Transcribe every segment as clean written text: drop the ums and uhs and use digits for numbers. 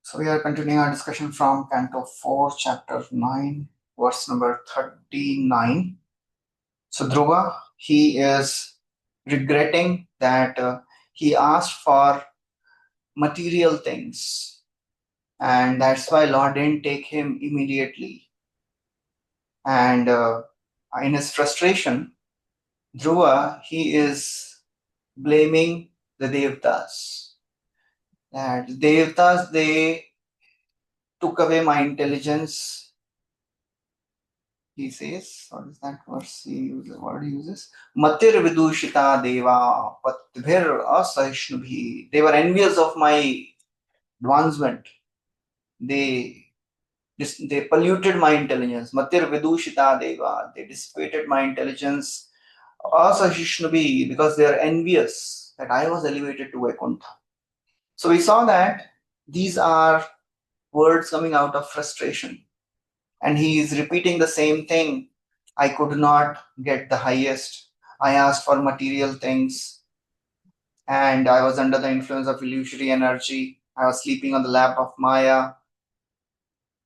So we are continuing our discussion from Canto 4, chapter 9, verse number 39. So Dhruva, he is regretting that he asked for material things, and that's why Lord didn't take him immediately. And in his frustration, Dhruva, he is blaming the Devtas. That Devtas, they took away my intelligence. He says, what is that verse he uses? What he uses? Matir vidushita deva patbhir asahishnubhi. They were envious of my advancement. They polluted my intelligence. Matir vidushita deva. They dissipated my intelligence. Asahishnubhi, because they are envious that I was elevated to Vaikuntha. So we saw that these are words coming out of frustration. And he is repeating the same thing. I could not get the highest. I asked for material things, and I was under the influence of illusory energy. I was sleeping on the lap of Maya.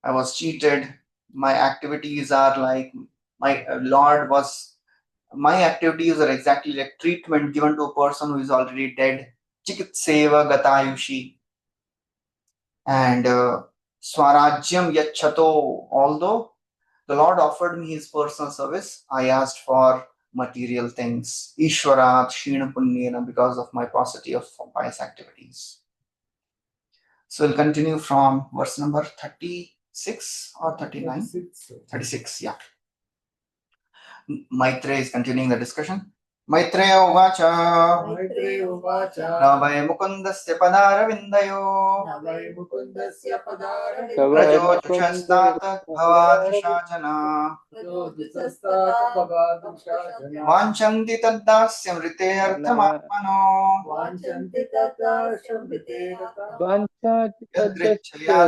I was cheated. My activities are like my my activities are exactly like treatment given to a person who is already dead. Chikitseva gatayushi. And swarajyam yachato. Although the Lord offered me his personal service, I asked for material things. Ishwarat Shina Punyena, because of my paucity of pious activities. So we'll continue from verse number 36 or 39? 36, yeah. Maitreya is continuing the discussion. Maitreya uvacha navai mukundasya padaravindayo rajojushastat bhavadrishajana vanchanti taddasyam rite arthamatmano yadrichaya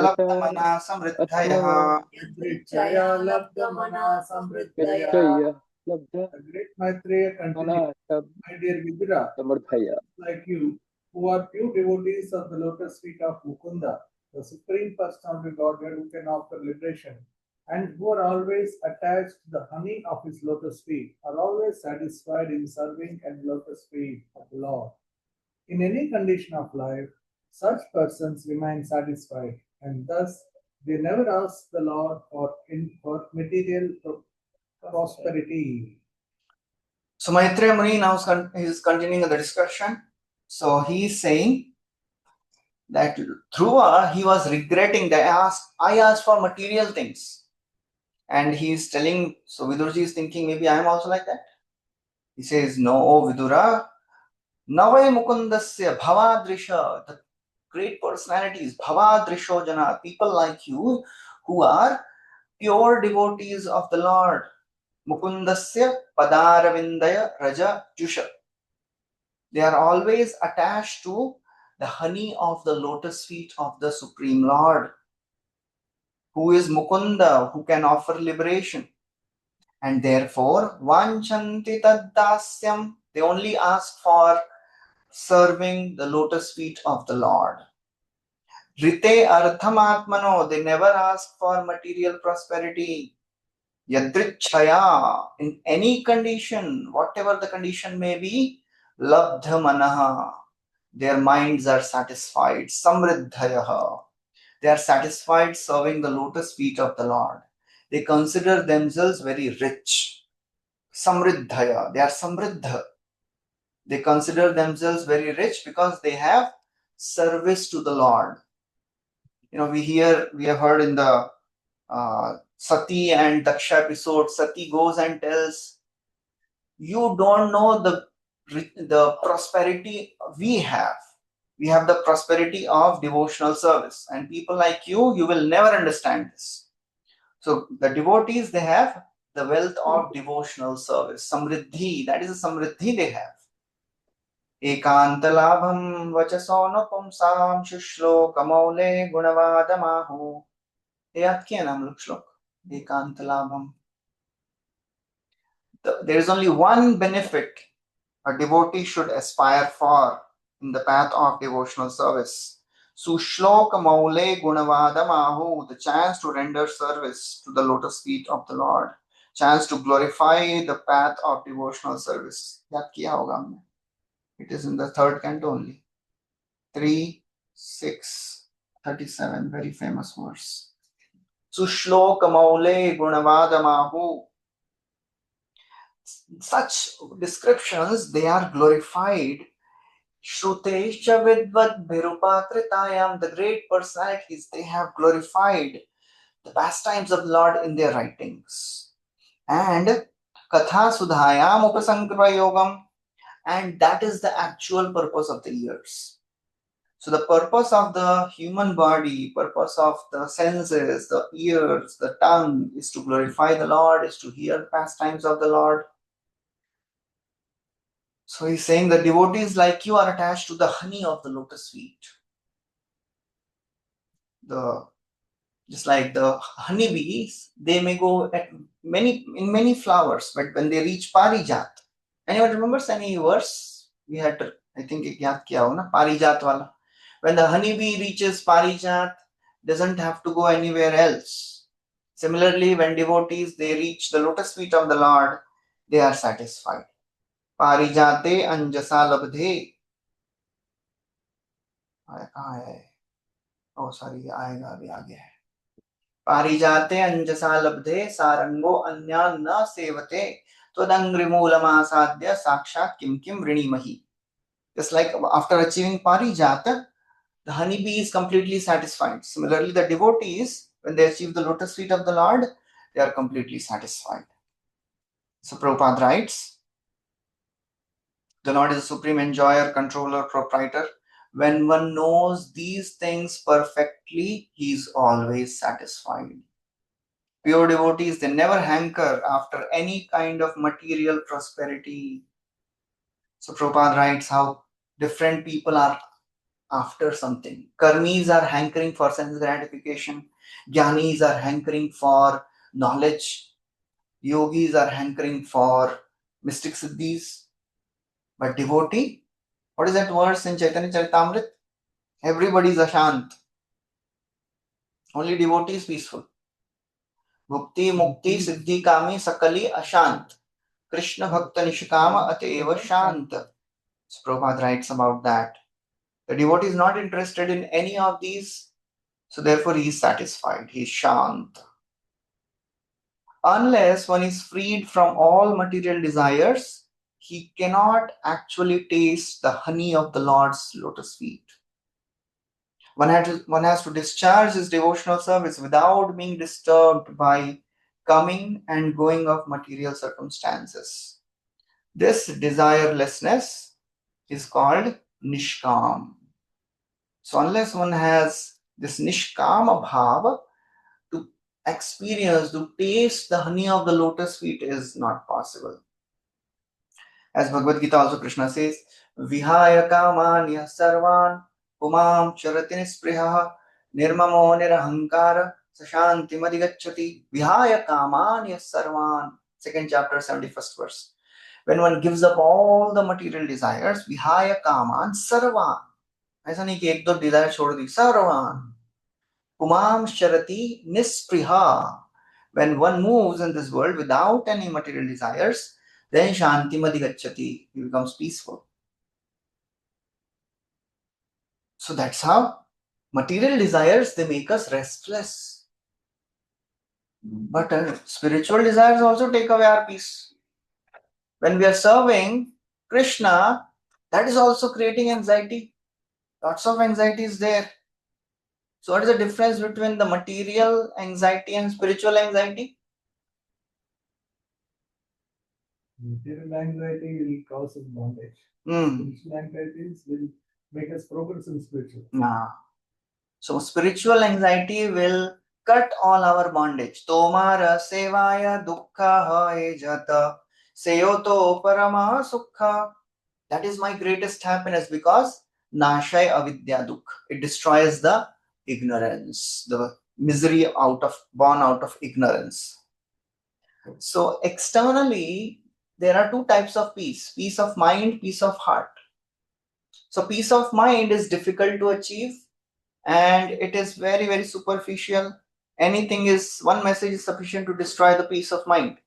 labdhamana samriddhayah. The great Maitreya continues, my dear Vidura, like you, who are pure devotees of the lotus feet of Mukunda, the Supreme Personality of Godhead who can offer liberation, and who are always attached to the honey of his lotus feet, are always satisfied in serving and lotus feet of the Lord. In any condition of life, such persons remain satisfied, and thus they never ask the Lord for material prosperity. So Maitreya Muni now is continuing the discussion. So he is saying that Dhruva, he was regretting that I asked for material things. And he is telling, so Vidurji is thinking, maybe I am also like that. He says, no, Vidura, Navai Mukundasya Bhavadrisha, the great personalities, Bhavadrisho Jana, people like you who are pure devotees of the Lord. Mukundasya Padaravindaya Raja Jusha. They are always attached to the honey of the lotus feet of the Supreme Lord, who is Mukunda, who can offer liberation. And therefore, Vanchanti Taddasyam, they only ask for serving the lotus feet of the Lord. Rite Arthamatmano, they never ask for material prosperity. Yadrichaya, in any condition, whatever the condition may be, Labdha Manaha, their minds are satisfied. Samriddhayaha, they are satisfied serving the lotus feet of the Lord. They consider themselves very rich. Samriddhaya, they are samriddha. They consider themselves very rich because they have service to the Lord. You know, we have heard in the Sati and Daksha episode, Sati goes and tells, you don't know the prosperity we have. We have the prosperity of devotional service. And people like you will never understand this. So the devotees, they have the wealth of devotional service. Samriddhi, that is a samriddhi they have. Ekantalabham vachasonapumsam shushlo kamaule gunavadamahu. याद किया ना हम लोग श्लोक एकांतलाभम. There is only one benefit a devotee should aspire for in the path of devotional service. Sushloka Maule Gunavadamahu, the chance to render service to the lotus feet of the Lord, chance to glorify the path of devotional service. याद किया होगा हमने. It is in the third canto only. 3, 6, 37, very famous verse. Sushloka Maule Gunavadamahu. Such descriptions, they are glorified. Shrutesha Vidvat Bhirupakritayam, the great personalities, they have glorified the pastimes of Lord in their writings. And Katha Sudhayam Upasankrama Yogam, and that is the actual purpose of the years. So the purpose of the human body, purpose of the senses, the ears, the tongue is to glorify the Lord, is to hear pastimes of the Lord. So he's saying that devotees like you are attached to the honey of the lotus feet. Just like the honeybees, they may go in many flowers, but when they reach Parijat, anyone remembers any verse? We had to, I think yaad kiya ho na, Parijat wala. When the honeybee reaches Parijat, doesn't have to go anywhere else. Similarly, when devotees, they reach the lotus feet of the Lord, they are satisfied. Parijate anjasa labdhe. Oh, sorry, आएगा अभी आगे है. पारिजाते अंजसा लब्धे सारंगो अन्या न सेवते त्वदंग्रिमूलमासाद्य साक्षात किम किम ऋणीमहि. Just like after achieving parijata, the honeybee is completely satisfied. Similarly, the devotees, when they achieve the lotus feet of the Lord, they are completely satisfied. So Prabhupada writes, the Lord is a supreme enjoyer, controller, proprietor. When one knows these things perfectly, he is always satisfied. Pure devotees, they never hanker after any kind of material prosperity. So Prabhupada writes how different people are after something. Karmis are hankering for sense gratification. Jnanis are hankering for knowledge. Yogis are hankering for mystic siddhis. But devotee, what is that verse in Chaitanya Charitamrita? Everybody is ashant. Only devotee is peaceful. Bhukti, mukti, siddhi, kami, sakali, ashant. Krishna bhakta nishkama ateva shanta. So Prabhupada writes about that. The devotee is not interested in any of these, so therefore he is satisfied. He is shant. Unless one is freed from all material desires, he cannot actually taste the honey of the Lord's lotus feet. One has to discharge his devotional service without being disturbed by coming and going of material circumstances. This desirelessness is called nishkam. So unless one has this nishkama bhava, to experience, to taste the honey of the lotus feet is not possible. As Bhagavad Gita also Krishna says, Vihaya kamanya sarvan pumam charati nispriha nirmamo nirahankara sashanti madigacchati. Vihaya kamanya sarvan. Second chapter, 71st verse. When one gives up all the material desires, Vihaya kaman sarvan. ऐसा नहीं कि एक दो Dzire छोड़ दी, सर्वान. Pumam sharati nispriha. When one moves in this world without any material desires, then shanti madigacchati. He becomes peaceful. So that's how material desires, they make us restless. But spiritual desires also take away our peace. When we are serving Krishna, that is also creating anxiety. Lots of anxiety is there. So what is the difference between the material anxiety and spiritual anxiety? Material anxiety will cause us bondage. Spiritual anxieties will make us progress in spiritual. So spiritual anxiety will cut all our bondage. Tomara sevaya dukkha hai jata seyoto parama sukha. That is my greatest happiness because nashai avidya dukha. It destroys the ignorance, the misery born out of ignorance. So externally, there are two types of peace: peace of mind, peace of heart. So peace of mind is difficult to achieve. and it is very, very superficial. One message is sufficient to destroy the peace of mind.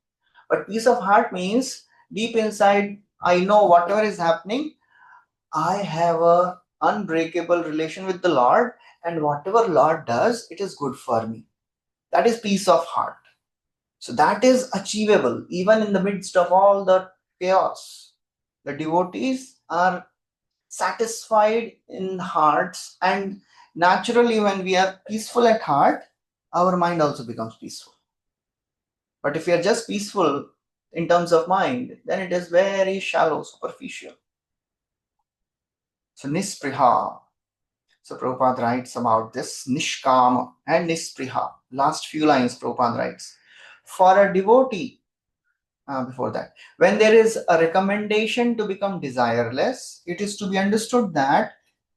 But peace of heart means deep inside, I know whatever is happening, I have a unbreakable relation with the Lord, and whatever Lord does, it is good for me. That is peace of heart. So that is achievable even in the midst of all the chaos. The devotees are satisfied in hearts, and naturally, when we are peaceful at heart, our mind also becomes peaceful. But if we are just peaceful in terms of mind, then it is very shallow, superficial. So nispriha. So Prabhupada writes about this nishkama and nispriha. Last few lines Prabhupada writes. For a devotee, before that, when there is a recommendation to become desireless, it is to be understood that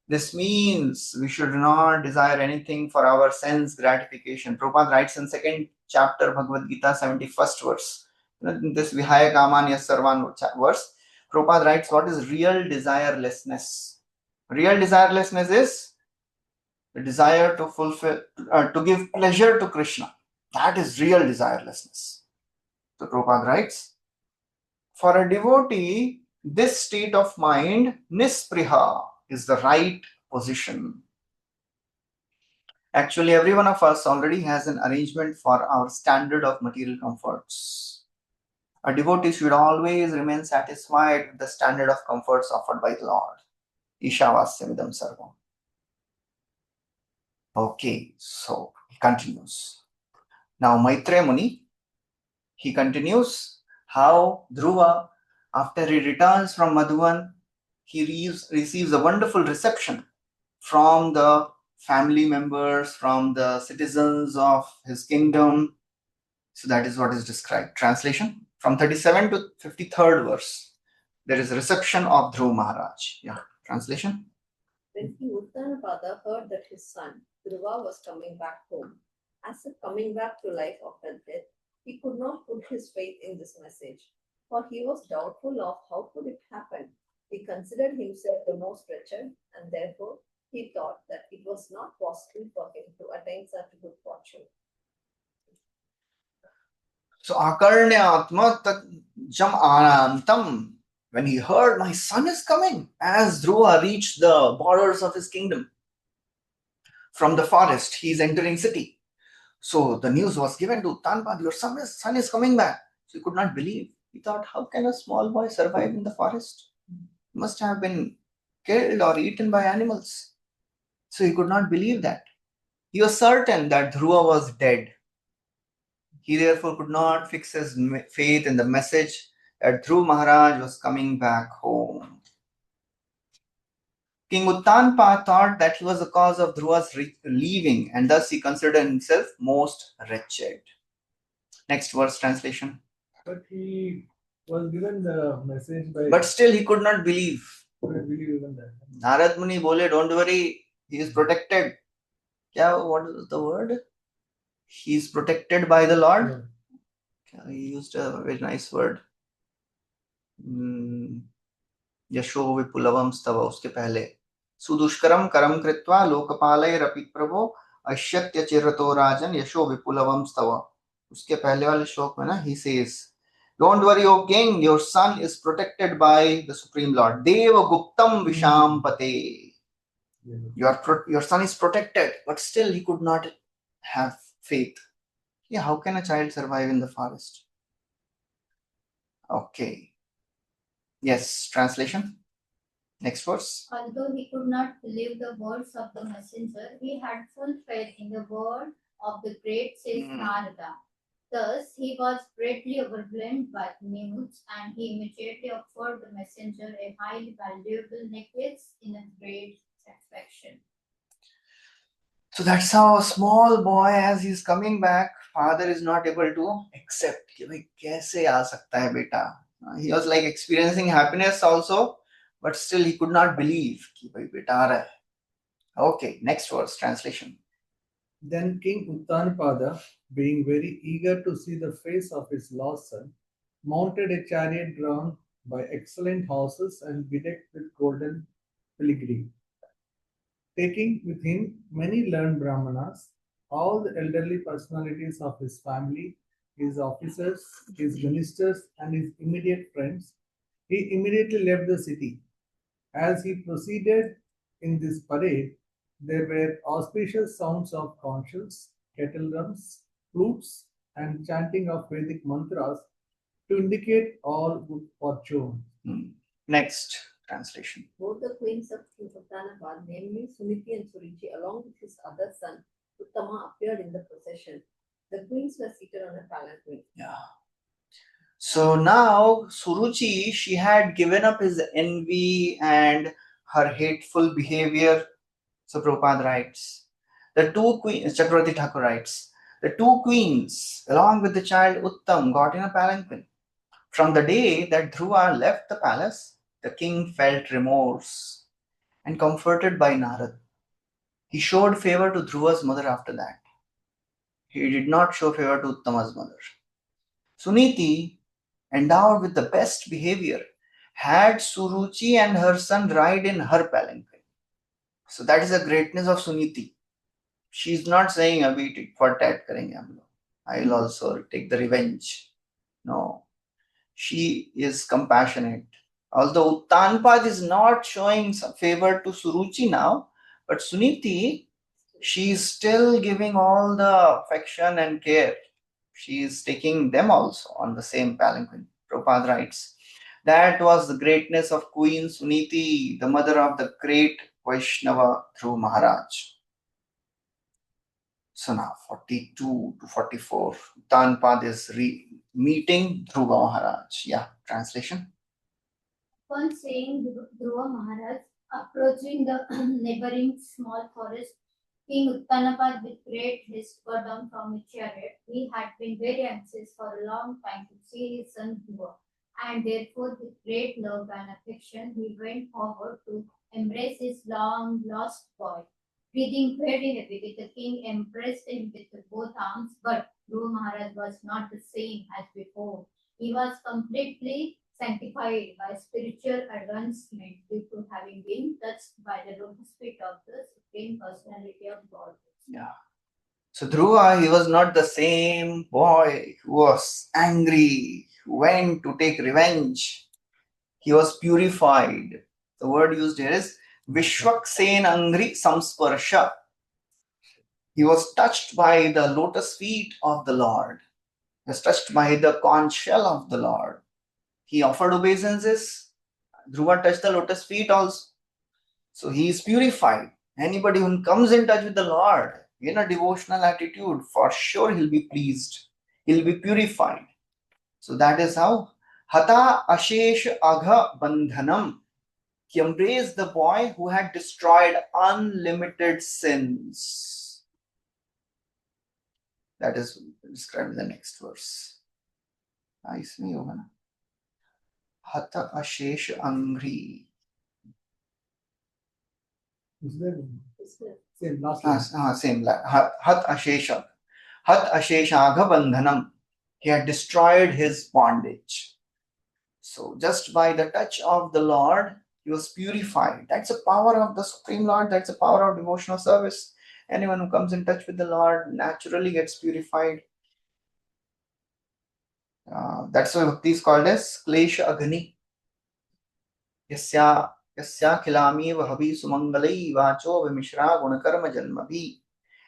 this means we should not desire anything for our sense gratification. Prabhupada writes in second chapter Bhagavad Gita, 71st verse. This Vihaya Kaman Sarvan verse, Prabhupada writes what is real desirelessness. Real desirelessness is the desire to fulfill, to give pleasure to Krishna. That is real desirelessness. So Prabhupada writes, for a devotee, this state of mind, nispriha, is the right position. Actually, every one of us already has an arrangement for our standard of material comforts. A devotee should always remain satisfied with the standard of comforts offered by the Lord. Ishavasyamidam sarvam. Okay, so he continues. Now Maitreya Muni, he continues how Dhruva, after he returns from Madhuvan, he receives a wonderful reception from the family members, from the citizens of his kingdom. So that is what is described. Translation from 37 to 53rd verse. There is a reception of Dhruva Maharaj. Yeah, translation. When Uttanapada heard that his son Dhruva was coming back home, as if coming back to life after death, he could not put his faith in this message, for he was doubtful of how could it happen. He considered himself the most wretched, and therefore he thought that it was not possible for him to attain such good fortune. So Akarnyatma jam anantam. When he heard my son is coming, as Dhruva reached the borders of his kingdom, from the forest, he is entering city. So the news was given to Tanpad, your son is coming back. So he could not believe. He thought, how can a small boy survive in the forest? He must have been killed or eaten by animals. So he could not believe that. He was certain that Dhruva was dead. He therefore could not fix his faith in the message that Dhruva Maharaj was coming back home. King Uttanpa thought that he was the cause of Dhruva's leaving, and thus he considered himself most wretched. Next verse translation. But he was given the message by... But still he could not believe. Couldn't believe even that. Narad Muni bole, don't worry, he is protected. What is the word? He is protected by the Lord. Yeah. He used a very nice word. यशो विपुलवम स्तव, उसके पहले सुदुष्करम करम कृत्वा लोकपालय रपि प्रभो अश्यत्य चिरतो राजन यशो विपुलवम स्तव. उसके पहले वाले श्लोक में ना he says, don't worry, O king, your son is protected by the Supreme Lord. Deva Guptam Vishampate. Your son is protected, but still he could not have faith. Yeah, how can a child survive in the forest? Okay. Yes, translation. Next verse. Although he could not believe the words of the messenger, he had full faith in the word of the great sage Narada. Thus, he was greatly overwhelmed by the news, and he immediately offered the messenger a highly valuable necklace in a great satisfaction. So that's how a small boy, as he's coming back, father is not able to accept. Kaise aa sakta hai beta? He was like experiencing happiness also, but still he could not believe. Okay, next verse, translation. Then King Uttanapada, being very eager to see the face of his lost son, mounted a chariot drawn by excellent horses and bedecked with golden filigree. taking with him many learned Brahmanas, all the elderly personalities of his family, his officers, his ministers, and his immediate friends. He immediately left the city. As he proceeded in this parade, there were auspicious sounds of conch shells, kettle drums, flutes, and chanting of Vedic mantras to indicate all good fortune. Next translation. Both the queens of Uttanapad, namely Suniti and Suruchi, along with his other son Uttama, appeared in the procession. The queens were seated on a palanquin. Yeah. So now Suruchi, she had given up his envy and her hateful behavior. So Prabhupada writes, the two queens, Chakravarti Thakur writes, the two queens, along with the child Uttam, got in a palanquin. From the day that Dhruva left the palace, the king felt remorse and comforted by Narad. He showed favor to Dhruva's mother after that. He did not show favor to Uttama's mother. Suniti, endowed with the best behavior, had Suruchi and her son ride in her palanquin. So that is the greatness of Suniti. She is not saying, "Abhi tit for tat karenge hum log. I will also take the revenge." No, she is compassionate. Although Uttanpad is not showing some favor to Suruchi now, but Suniti, she is still giving all the affection and care. She is taking them also on the same palanquin. Prabhupada writes, that was the greatness of Queen Suniti, the mother of the great Vaishnava Dhruva Maharaj. So now 42 to 44, Uttanpad is meeting Dhruva Maharaj. Yeah, translation. Upon seeing Dhruva Maharaj approaching the neighboring small forest, King Uttanapad with great haste got down from his chariot. He had been very anxious for a long time to see his son Dhruva, and therefore with great love and affection he went forward to embrace his long lost boy. Breathing very heavily, the king embraced him with both arms, but Dhruva Maharaj was not the same as before. He was completely sanctified by spiritual advancement due to having been touched by the lotus feet of the Supreme Personality of God. Yeah. So Dhruva, he was not the same boy who was angry, who went to take revenge. He was purified. The word used here is Vishwaksen Angri Samsparsha. He was touched by the lotus feet of the Lord. He was touched by the conch shell of the Lord. He offered obeisances. Dhruva touched the lotus feet also. So he is purified. Anybody who comes in touch with the Lord in a devotional attitude, for sure he'll be pleased. He'll be purified. So that is how Hata Ashesh Agha Bandhanam. He embraced the boy who had destroyed unlimited sins. That is described in the next verse. इसमें होगा ना हत अशेष अंघ्रि Same, last same Hat Asheshagha Bandhanam. He had destroyed his bondage. So just by the touch of the Lord, he was purified. That's the power of the Supreme Lord. That's the power of devotional service. Anyone who comes in touch with the Lord naturally gets purified. That's why Bhakti is called as Klesha Agni. Yasya khilami vahavi sumangalai vacho vimishra gunakarma janmabhi.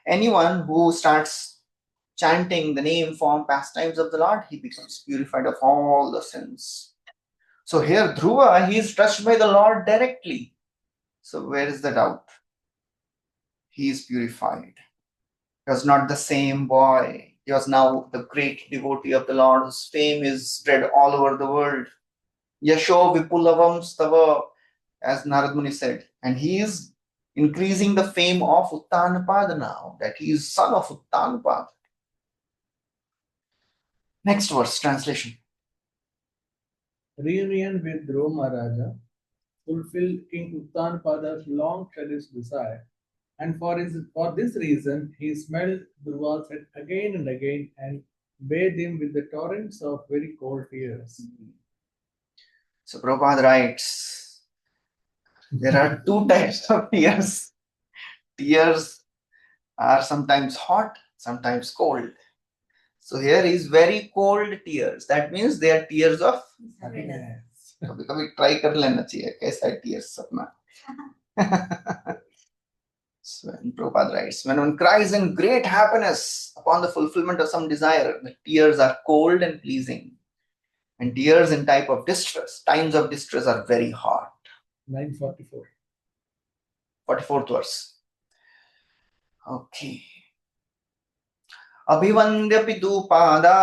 Anyone who starts chanting the name, form, pastimes of the Lord, he becomes purified of all the sins. So here Dhruva, he is touched by the Lord directly. So where is the doubt? He is purified. He was not the same boy. He was now the great devotee of the Lord, whose fame is spread all over the world. Yasho Vipulavam Stava, as Narad Muni said. And he is increasing the fame of Uttanapad now, that he is son of Uttanapad. Next verse, translation. Reunion with Dhruva Maharaja fulfilled King Uttanapada's long cherished desire, and for this reason he smelled Dhruva's head again and again and bathed him with the torrents of very cold tears. So Prabhupada writes, there are two types of tears. tears are sometimes hot, sometimes cold. So here is very cold tears. That means they are tears of happiness. कभी कभी try कर लेना चाहिए कैसा है tears अपना. So Prabhupada writes, when one cries in great happiness upon the fulfillment of some desire, the tears are cold and pleasing. And tears in times of distress are very hot. 944. 44th verse. Okay. अभिवन्द्य पितुपादा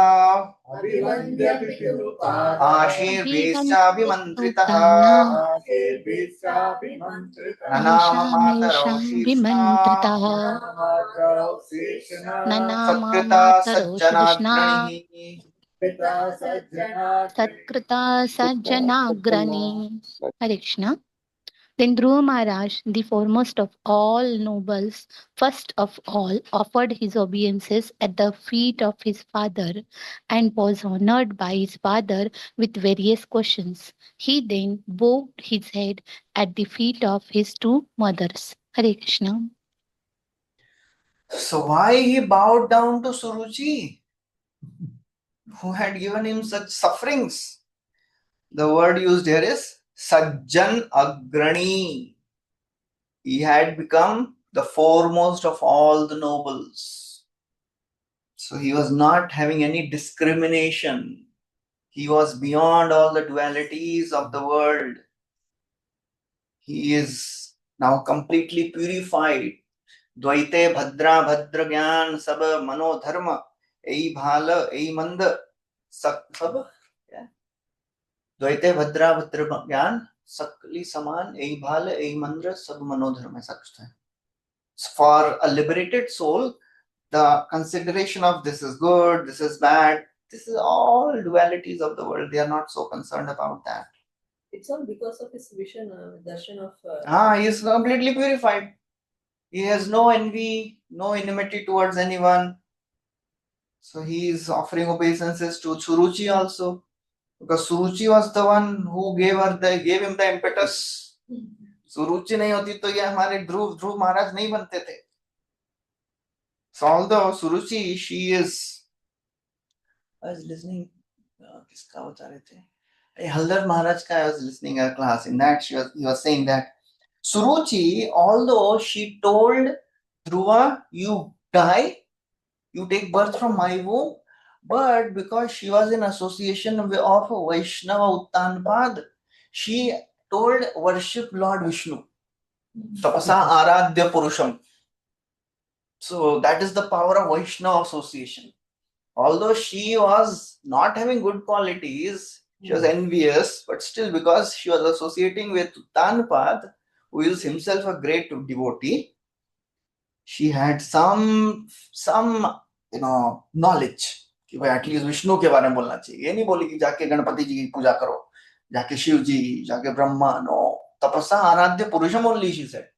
अभिवन्द्य पितुपादा आशीर्भीश्चाभिमन्त्रितः आशीर्भीश्चाभिमन्त्रितः ननाम मातरौ विमन्त्रितः सत्कृता सज्जनाग्रणिः सत्कृता सज्जनाग्रणी. Hare Krishna. Then Dhruva Maharaj, the foremost of all nobles, first of all offered his obeisances at the feet of his father and was honored by his father with various questions. He then bowed his head at the feet of his two mothers. Hare Krishna. So why he bowed down to Suruchi, who had given him such sufferings? The word used here is Sajjan Agrani. He had become the foremost of all the nobles. So he was not having any discrimination. He was beyond all the dualities of the world. He is now completely purified. Dvaite Bhadra Bhadra Gyan Sab Mano Dharma Ei Bhala Ei Mand Sab Dvaite Bhadra Bhadra Gyan Sakli Saman Ei Bhala Ei Mandra Sab Mano Dharma. For a liberated soul, the consideration of this is good, this is bad, this is all dualities of the world. They are not so concerned about that. It's all because of his vision, darshan of. He is completely purified. He has no envy, no enmity towards anyone. So he is offering obeisances to Suruchi also, because Suruchi was the one who gave him the impetus. Suruchi नहीं होती तो ये हमारे ध्रुव महाराज नहीं बनते थे. So although Suruchi, she is, I was listening, किसका बता रहे थे? Haldar Maharaj ka, I was listening a class. In that he was saying that Suruchi, although she told Dhruva, you die, you take birth from my womb, but because she was in association of Vaishnava Uttanpad, she told worship Lord Vishnu. Tapasa Aradhya Purusham. So that is the power of Vaishnava association. Although she was not having good qualities, she was envious, but still because she was associating with Uttanpad, who is himself a great devotee, she had some knowledge कि भाई at least Vishnu के बारे में बोलना चाहिए. ये नहीं बोली कि जाके गणपति जी की पूजा करो, जाके शिव जी, जाके ब्रह्मा. नो, तपस्या आराध्य पुरुषम only, she said.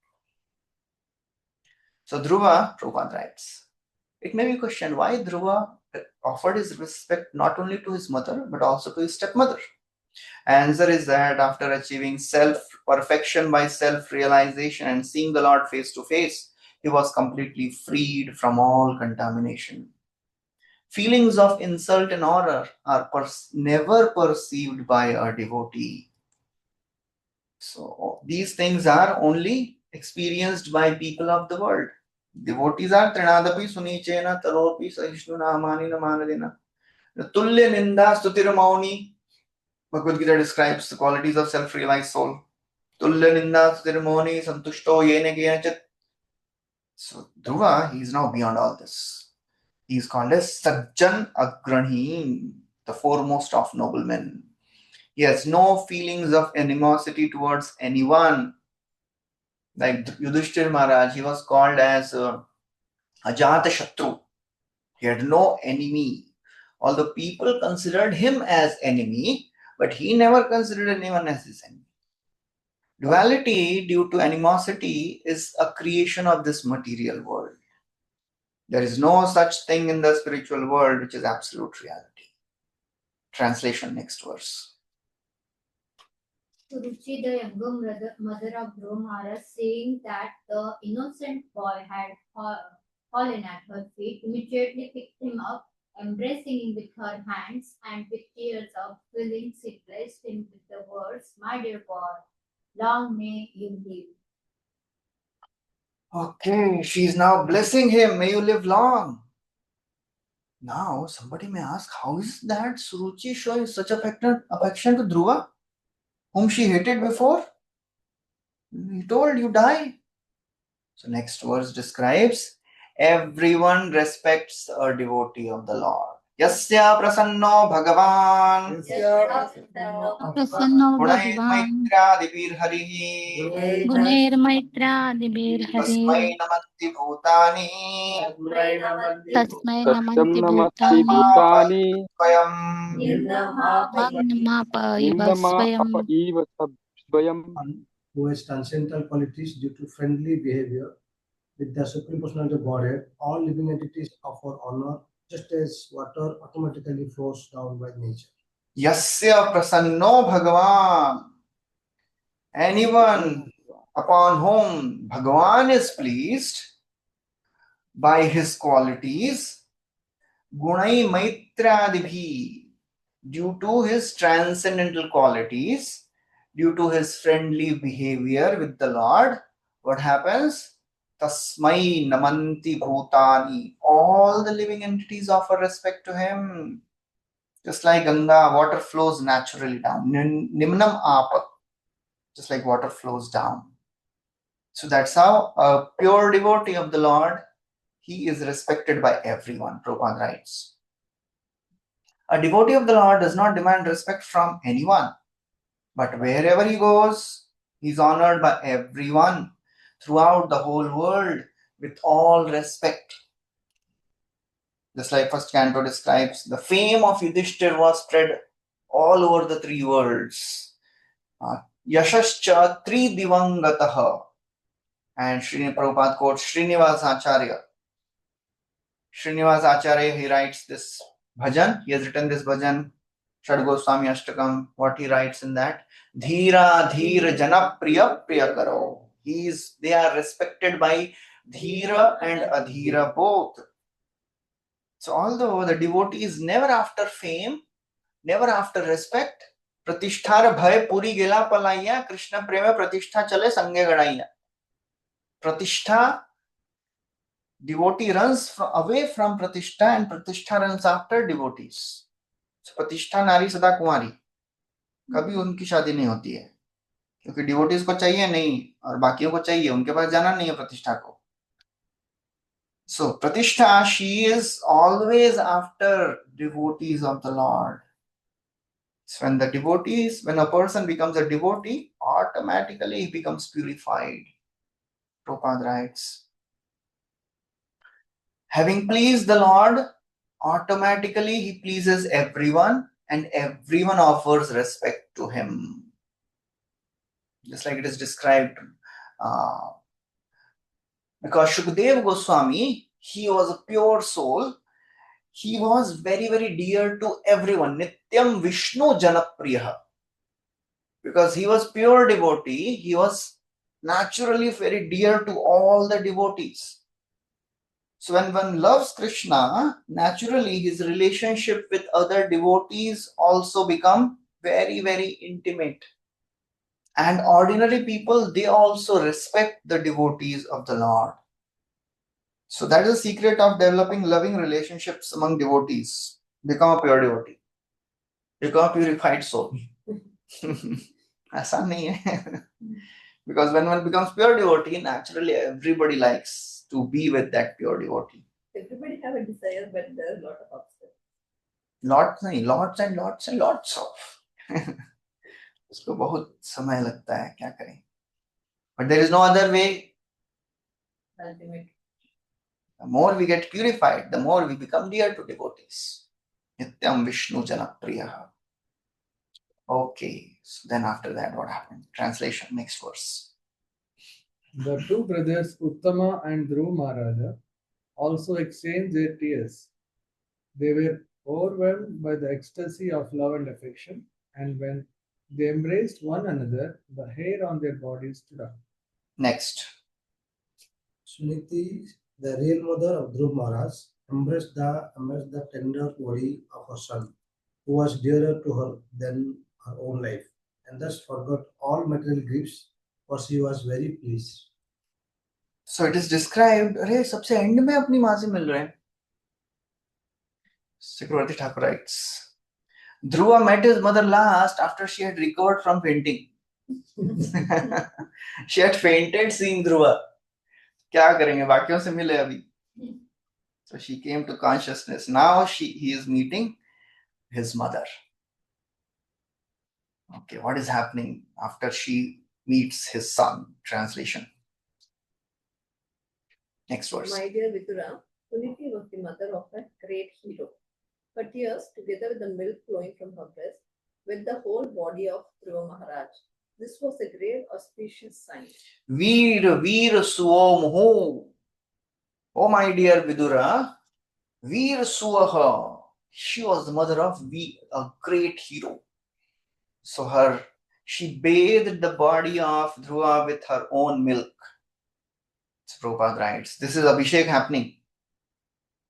So Dhruva, Prabhupada writes, it may be questioned why Dhruva offered his respect not only to his mother but also to his stepmother. Answer is that after achieving self-perfection by self-realization and seeing the Lord face to face, he was completely freed from all contamination. Feelings of insult and horror are never perceived by a devotee. So these things are only experienced by people of the world. Devotees are Trinadapi Sunichena Taropi Sahishnuna Amanina Manadina. Tulya Ninda Stutiramauni. Bhagavad Gita describes the qualities of self-realized soul. Tulya Ninda Stutiramauni Santushto Yene Gyanachat. So Dhruva, he is now beyond all this. He is called as Sajjan Agrani, the foremost of noblemen. He has no feelings of animosity towards anyone. Like Yudhishthir Maharaj, he was called as Ajata Shatru. He had no enemy. Although people considered him as enemy, but he never considered anyone as his enemy. Duality due to animosity is a creation of this material world. There is no such thing in the spiritual world which is absolute reality. Translation, next verse. Suruchi, the younger mother of Dhruva Maharaj, saying that the innocent boy had fallen at her feet, immediately picked him up, embracing him with her hands, and with tears of feeling, she blessed him with the words, "My dear boy, long may you live." Okay, she's now blessing him. May you live long. Now, somebody may ask, how is that Suruchi showing such affection to Dhruva, whom she hated before? He told, you die. So next verse describes, everyone respects a devotee of the Lord. Yasya prasanno bhagavan प्रसन्नो gunain भगवान् maitraadipir harihi गुणैर्मैत्रादिभिर्हरिः tasmai namanti bhutani तस्मै सत्यं नमन्ति नमस्ति भूतानि भूतानि swayam. माप इव निम्नमा स्वयं. Up इव स्वयं. Who has transcendental qualities due to friendly behavior with the Supreme Personality of Godhead, all living entities offer honor, just as water automatically flows down by nature. Yasya prasanno bhagavan. Anyone upon whom Bhagavan is pleased by his qualities, gunai maitradihi, due to his transcendental qualities, due to his friendly behavior with the Lord, what happens? Tasmai namanti bhutani. All the living entities offer respect to him. Just like Ganga, water flows naturally down. Nimnam apa. Just like water flows down. So that's how a pure devotee of the Lord, he is respected by everyone, Prabhupada writes. A devotee of the Lord does not demand respect from anyone, but wherever he goes, he is honored by everyone throughout the whole world with all respect. Just like first canto describes, the fame of Yudhishthir was spread all over the three worlds. Yashascha tri divangataha. And Sri Prabhupada quotes Srinivas Acharya. Srinivas Acharya, he writes this bhajan. He has written this bhajan, Shad Goswami Ashtakam. What he writes in that? Dhira Dhira Jana Priya Priya Karo. They are respected by Dhira and Adhira both. So although the devotee is never after fame, never after respect, Pratisthar bhai puri gela palaiya, Krishna prema pratishtha chale sange gadaiya. Pratishtha, devotee runs away from Pratishtha and Pratishtha runs after devotees. So Pratishtha नारी सदा कुंवारी, कभी उनकी शादी नहीं होती है क्योंकि डिवोटीज को चाहिए नहीं और बाकियों को चाहिए, उनके पास जाना नहीं है प्रतिष्ठा को. So Pratishtha, she is always after devotees of the Lord. So when a person becomes a devotee, automatically he becomes purified. Prabhupada writes, having pleased the Lord, automatically he pleases everyone and everyone offers respect to him. Just like it is described. Because Shukadeva Goswami, he was a pure soul. He was very, very dear to everyone. Nityam Vishnu Janapriya. Because he was pure devotee, he was naturally very dear to all the devotees. So when one loves Krishna, naturally his relationship with other devotees also become very, very intimate. And ordinary people, they also respect the devotees of the Lord. So that is the secret of developing loving relationships among devotees. Become a pure devotee. Become a purified soul. ऐसा नहीं है. Because when one becomes pure devotee, naturally everybody likes to be with that pure devotee. Everybody have a desire, but there are a lot of obstacles. Lots and lots and lots of. उसको बहुत समय लगता है, क्या करें. But there is no other way. Ultimately. The more we get purified, the more we become dear to devotees. Nityam Vishnu Janapriya. Okay, so then after that, what happened? Translation, next verse. The two brothers Uttama and Dhruva Maharaja also exchanged their tears. They were overwhelmed by the ecstasy of love and affection, and when They embraced one another. The hair on their bodies stood up. Next. Suniti, the real mother of Dhruv Maharaj, embraced the tender body of her son, who was dearer to her than her own life, and thus forgot all material griefs, for she was very pleased. So it is described, अरे सबसे and में अपनी माँ से मिल रहे हैं. Chakravarti Thakur writes, Dhruva met his mother last after she had recovered from fainting. She had fainted seeing Dhruva. क्या करेंगे, वाक्यों से मिले अभी. So she came to consciousness. Now he is meeting his mother. Okay, what is happening after she meets his son? Translation. Next verse. My dear Vidura, Suniti was the mother of a great hero. Her tears, together with the milk flowing from her breast, with the whole body of Dhruva Maharaj. This was a great auspicious sign. Veer Suomoho. Oh, my dear Vidura, Veer Suaha. She was the mother of a great hero. So she bathed the body of Dhruva with her own milk. So Prabhupada writes, this is Abhishek happening.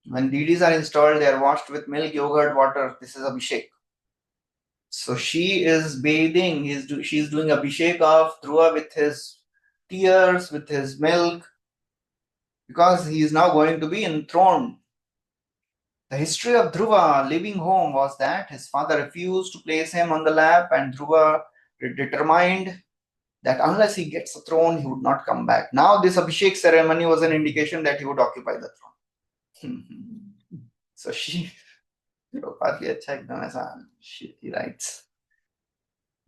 When deities are installed, they are washed with milk, yogurt, water. This is Abhishek. So she is bathing, she is doing Abhishek of Dhruva with his tears, with his milk, because he is now going to be enthroned. The history of Dhruva leaving home was that his father refused to place him on the lap, and Dhruva determined that unless he gets a throne, he would not come back. Now this Abhishek ceremony was an indication that he would occupy the throne. So he writes,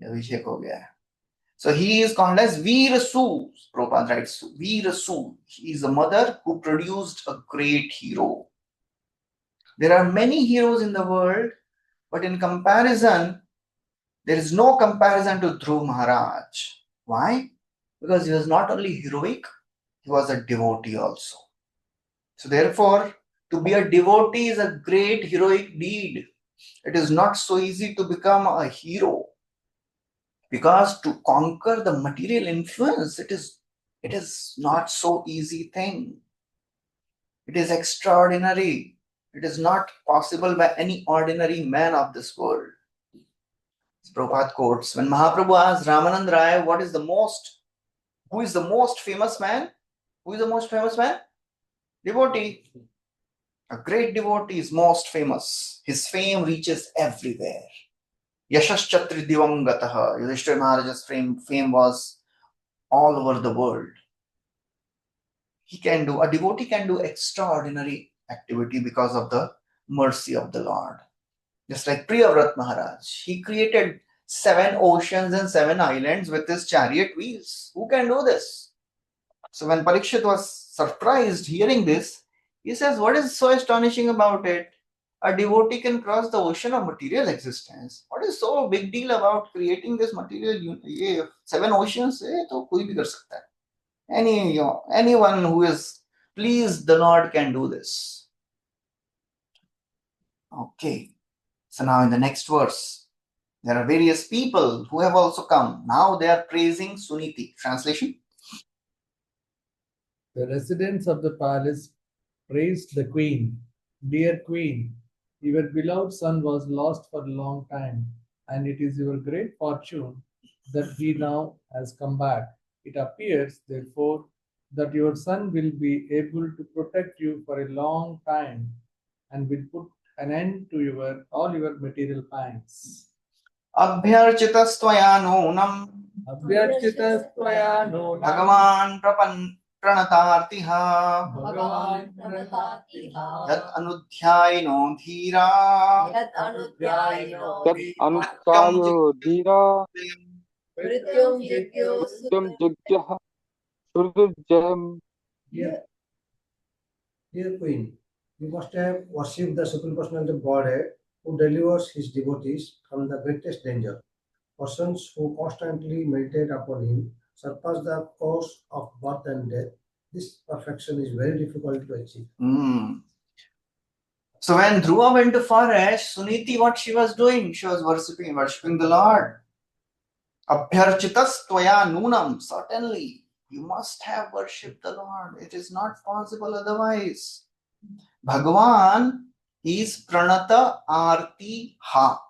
Abhishek ho gaya. So he is called as Veerasu. Prabhupada writes, Veerasu. He is a mother who produced a great hero. There are many heroes in the world, but in comparison, there is no comparison to Dhruv Maharaj. Why? Because he was not only heroic, he was a devotee also. So therefore, to be a devotee is a great heroic deed. It is not so easy to become a hero, because to conquer the material influence, it is not so easy thing. It is extraordinary. It is not possible by any ordinary man of this world. Prabhupada quotes, when Mahaprabhu asked Ramanand Rai, who is the most famous man? Who is the most famous man? Devotee. A great devotee is most famous. His fame reaches everywhere. Yashaschatri Divangataha. Yudhishthira Maharaj's fame was all over the world. A devotee can do extraordinary activity because of the mercy of the Lord. Just like Priyavrat Maharaj, he created 7 oceans and 7 islands with his chariot wheels. Who can do this? So when Parikshit was surprised hearing this, he says, what is so astonishing about it? A devotee can cross the ocean of material existence. What is so big deal about creating this material? 7 oceans, तो कोई भी कर सकता है. Anyone who is pleased the Lord can do this. Okay. So now in the next verse, there are various people who have also come. Now they are praising Suniti. Translation. The residents of the palace praised the queen. Dear queen, your beloved son was lost for a long time, and it is your great fortune that he now has come back. It appears, therefore, that your son will be able to protect you for a long time and will put an end to all your material pangs. Abhyarchitastvaya nunam Bhagavan pranatartiha Yat anudhyayino dhira Tat anusayo dhira Vrityom Jityo Sutyam jigyah Surdurjayam. Dear Queen, you must have worshipped the Supreme Personality of Godhead who delivers his devotees from the greatest danger. Persons who constantly meditate upon him surpass the cause of birth and death. This perfection is very difficult to achieve. So when Dhruva went to forest, Suniti, what she was doing? She was worshipping the Lord. Abhyarchitas tvaya nunam. Certainly, you must have worshipped the Lord. It is not possible otherwise. Bhagavan is pranata arti ha.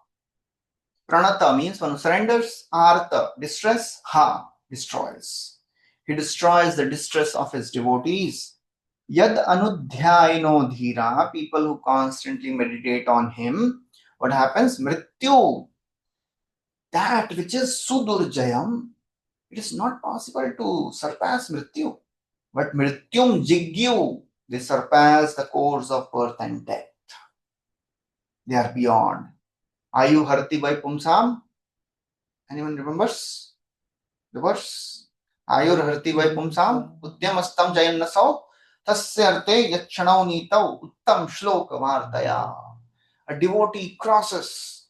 Pranata means one who surrenders, artha, distress, ha, destroys. He destroys the distress of his devotees. Yad anudhyayino dhira, people who constantly meditate on him, what happens? Mrityu, that which is sudurjayam, it is not possible to surpass mrityu. But mrityum jigyu, they surpass the course of birth and death. They are beyond. Ayu harti by pumsam. Anyone remembers the verse? Ayur harti vai pumsam udyamastam jayannasau tasya arte yachanau nitau uttam shloka vardaya. A devotee crosses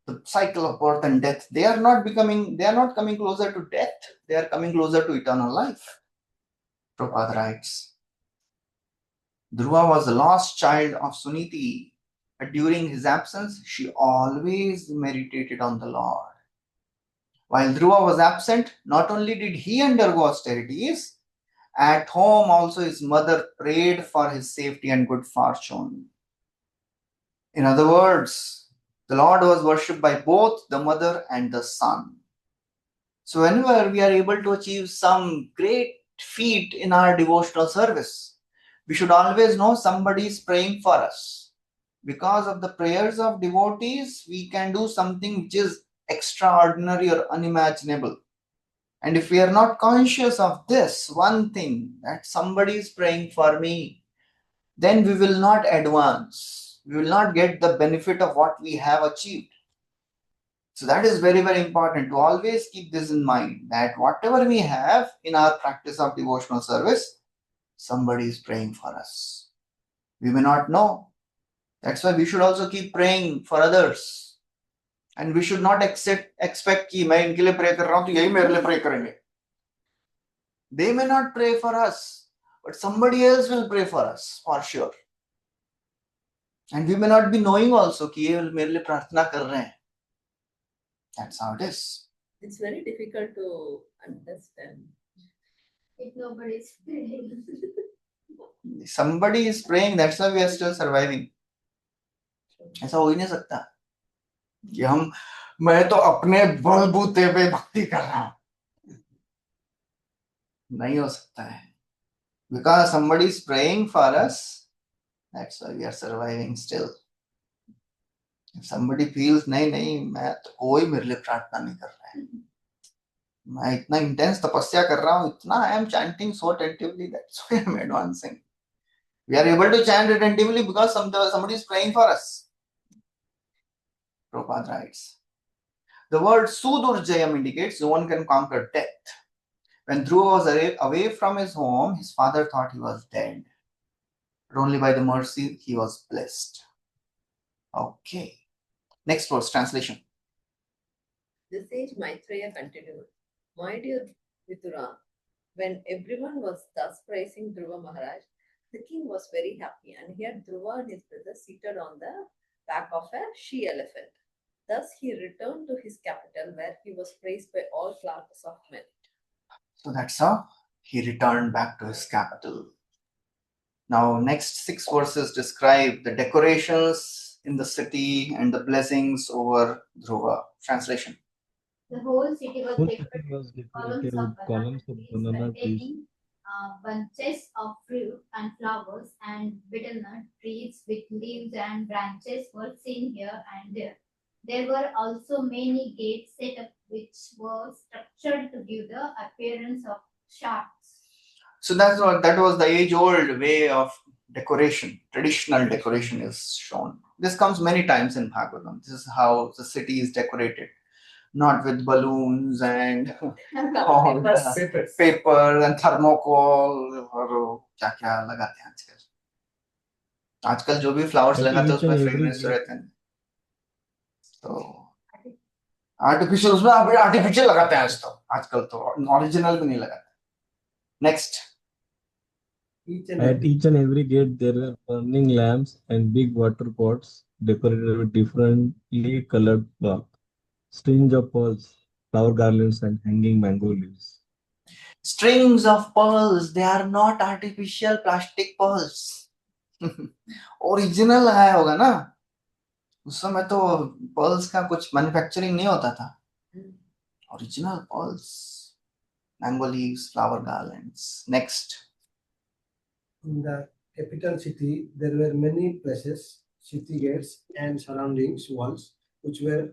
the cycle of birth and death. They are not coming closer to death. They are coming closer to eternal life. Prabhupada writes, Dhruva was the lost child of Suniti, but during his absence, she always meditated on the Lord. While Dhruva was absent, not only did he undergo austerities, at home also his mother prayed for his safety and good fortune. In other words, the Lord was worshipped by both the mother and the son. So whenever we are able to achieve some great feat in our devotional service, we should always know somebody is praying for us. Because of the prayers of devotees, we can do something which is extraordinary or unimaginable. And if we are not conscious of this one thing, that somebody is praying for me, then we will not advance. We will not get the benefit of what we have achieved. So that is very, very important to always keep this in mind, that whatever we have in our practice of devotional service, somebody is praying for us. We may not know. That's why we should also keep praying for others. And we should not expect कि मैं इनके लिए pray कर रहा हूं तो यही मेरे लिए pray करेंगे. They may not pray for us, but somebody else will pray for us for sure. And we may not be knowing also कि ये मेरे लिए प्रार्थना कर रहे हैं. That's how it is. It's very difficult to understand. If nobody is praying. Somebody is praying, that's why we are still surviving. ऐसा हो ही नहीं सकता कि मैं तो अपने बलबूते पे भक्ति कर रहा हूं. नहीं हो सकता है. Because somebody is praying for us, that's why we are surviving still. If somebody feels नहीं मैं तो कोई मेरे लिए प्रार्थना नहीं कर रहा है, मैं इतना इंटेंस तपस्या कर रहा हूं, इतना I am chanting so attentively, that's why I am advancing. We are able to chant attentively because somebody is praying for us. Prabhupada writes, the word Sudurjayam indicates no one can conquer death. When Dhruva was away from his home, his father thought he was dead. But only by the mercy he was blessed. Okay. Next verse, translation. The sage Maitreya continued, My dear Vidura, when everyone was thus praising Dhruva Maharaj, the king was very happy, and he had Dhruva and his brothers seated on the back of a she-elephant. Thus he returned to his capital, where he was praised by all classes of men. So that's how he returned back to his capital. Now, next 6 verses describe the decorations in the city and the blessings over Dhruva. Translation. The whole city was decorated with columns of banana trees, bunches of fruit and flowers, and betel nut trees with leaves and branches were seen here and there. There were also many gates set up which were structured to give the appearance of shafts. So that was the age-old way of decoration. Traditional decoration is shown. This comes many times in Bhagavatam. This is how the city is decorated. Not with balloons and all the paper and thermocol और क्या लगाते हैं आजकल. आजकल जो भी flowers लगाते हैं उसमें fragrance रहते हैं. तो artificial उसमें अभी artificial लगाते हैं आजकल तो original भी नहीं लगाते. Next. At each and every gate there were burning lamps and big water pots decorated with differently colored cloth, strings of pearls, flower garlands, and hanging mango leaves. Strings of pearls, they are not artificial plastic pearls. Original आया होगा ना, उस समय तो pearls का कुछ manufacturing नहीं होता था. Original pearls, mango leaves, flower garlands. Next. In the capital city, there were many places, city gates and surroundings walls, which were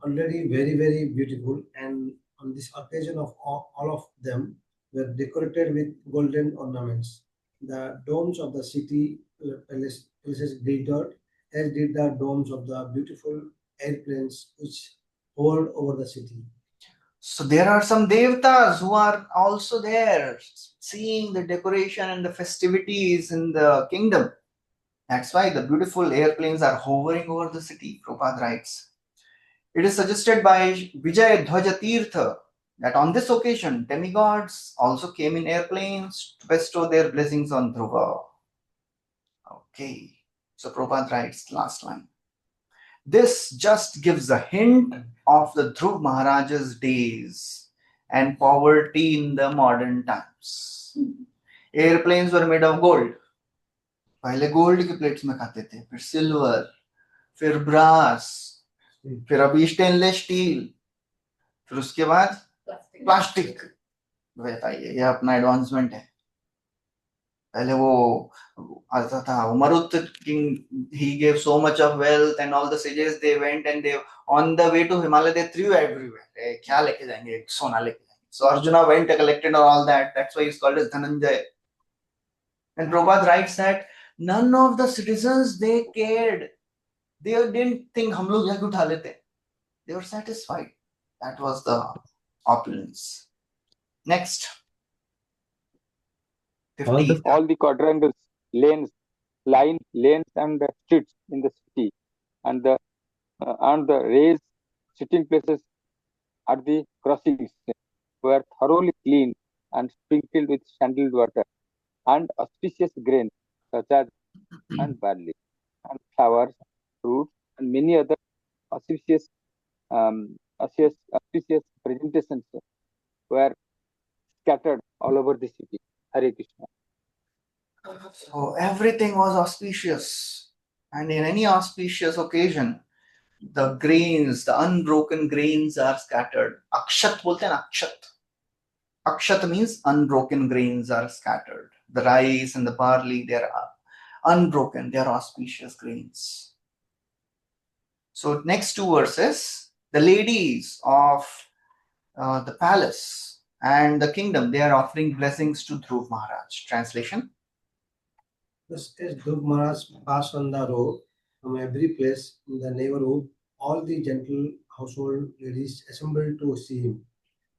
already very, very beautiful. And on this occasion of all of them were decorated with golden ornaments. The domes of the city places glittered, as did the domes of the beautiful airplanes which hovered over the city. So there are some devatas who are also there, seeing the decoration and the festivities in the kingdom. That's why the beautiful airplanes are hovering over the city, Prabhupada writes. It is suggested by Vijay Dhwaja Tirtha that on this occasion, demigods also came in airplanes to bestow their blessings on Dhruva. Okay, so Prabhupada writes last line. This just gives a hint of the Dhruv Maharaj's days and poverty in the modern times. Airplanes were made of gold. पहले gold के plates में खाते थे, फिर silver, फिर brass, फिर अभी stainless steel, फिर उसके बाद प्लास्टिक. बताइए, यह अपना एडवांसमेंट है. पहले वो आता था मरुत king, he gave so much of wealth and all the sages they went and they on the way to Himalaya they threw everywhere. क्या लेके जाएंगे, सोना लेके जाएंगे. So Arjuna went and collected all that. That's why he's called as Dhananjay. And Prabhupada writes that none of the citizens they cared. They didn't think हम लोग जाके उठा लेते. They were satisfied. That was the opulence. Next. 50. All the quadrangles, lanes, lanes and the streets in the city and the raised sitting places at the crossings were thoroughly cleaned and sprinkled with sandaled water and auspicious grains such as and barley and flowers, fruits, and many other auspicious auspicious presentations were scattered all over the city. Hare Krishna. So everything was auspicious, and in any auspicious occasion, the grains, the unbroken grains are scattered. Akshat bolte hain, akshat. Akshat means unbroken grains are scattered. The rice and the barley, they are unbroken, they are auspicious grains. So next two verses, the ladies of the palace and the kingdom, they are offering blessings to Dhruv Maharaj. Translation. Just as Dhruv Maharaj passed on the road from every place in the neighborhood, all the gentle household ladies assembled to see him,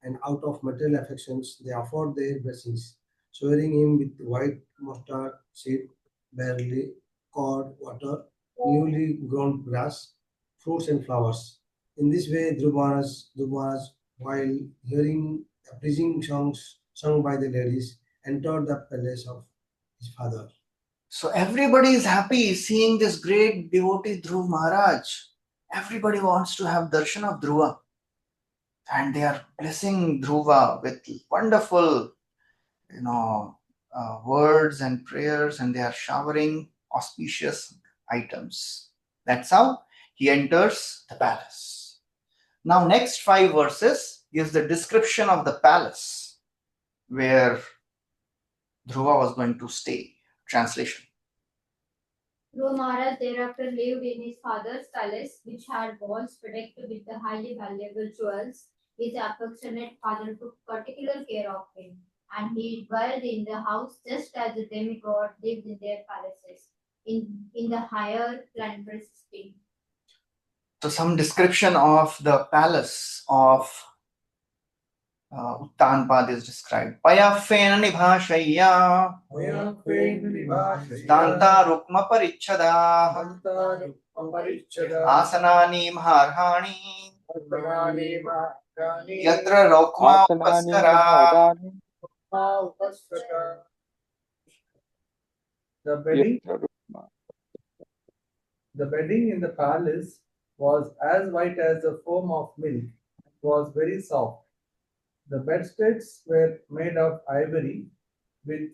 and out of material affections they offered their blessings, swearing him with white mustard seed, barley, cord, water, newly grown grass, fruits, and flowers. In this way, Dhruv Maharaj, while hearing the pleasing songs sung by the ladies, entered the palace of his father. So everybody is happy seeing this great devotee Dhruv Maharaj. Everybody wants to have darshan of Dhruva. And they are blessing Dhruva with wonderful, words and prayers, and they are showering auspicious items. That's how he enters the palace. Now, next 5 verses gives the description of the palace where Dhruva was going to stay. Translation. Dhruva Maharaj thereafter lived in his father's palace, which had walls protected with the highly valuable jewels. His affectionate father took particular care of him, and he dwelled in the house just as the demigod lived in their palaces, in the higher planetary system. So some description of the palace of Uttanpad is described. Payafena nibhashaya Danta rukma parichada Asanani maharhani Yatra rokma upaskara. The bedding in the palace was as white as the foam of milk, was very soft. The bedsteads were made of ivory with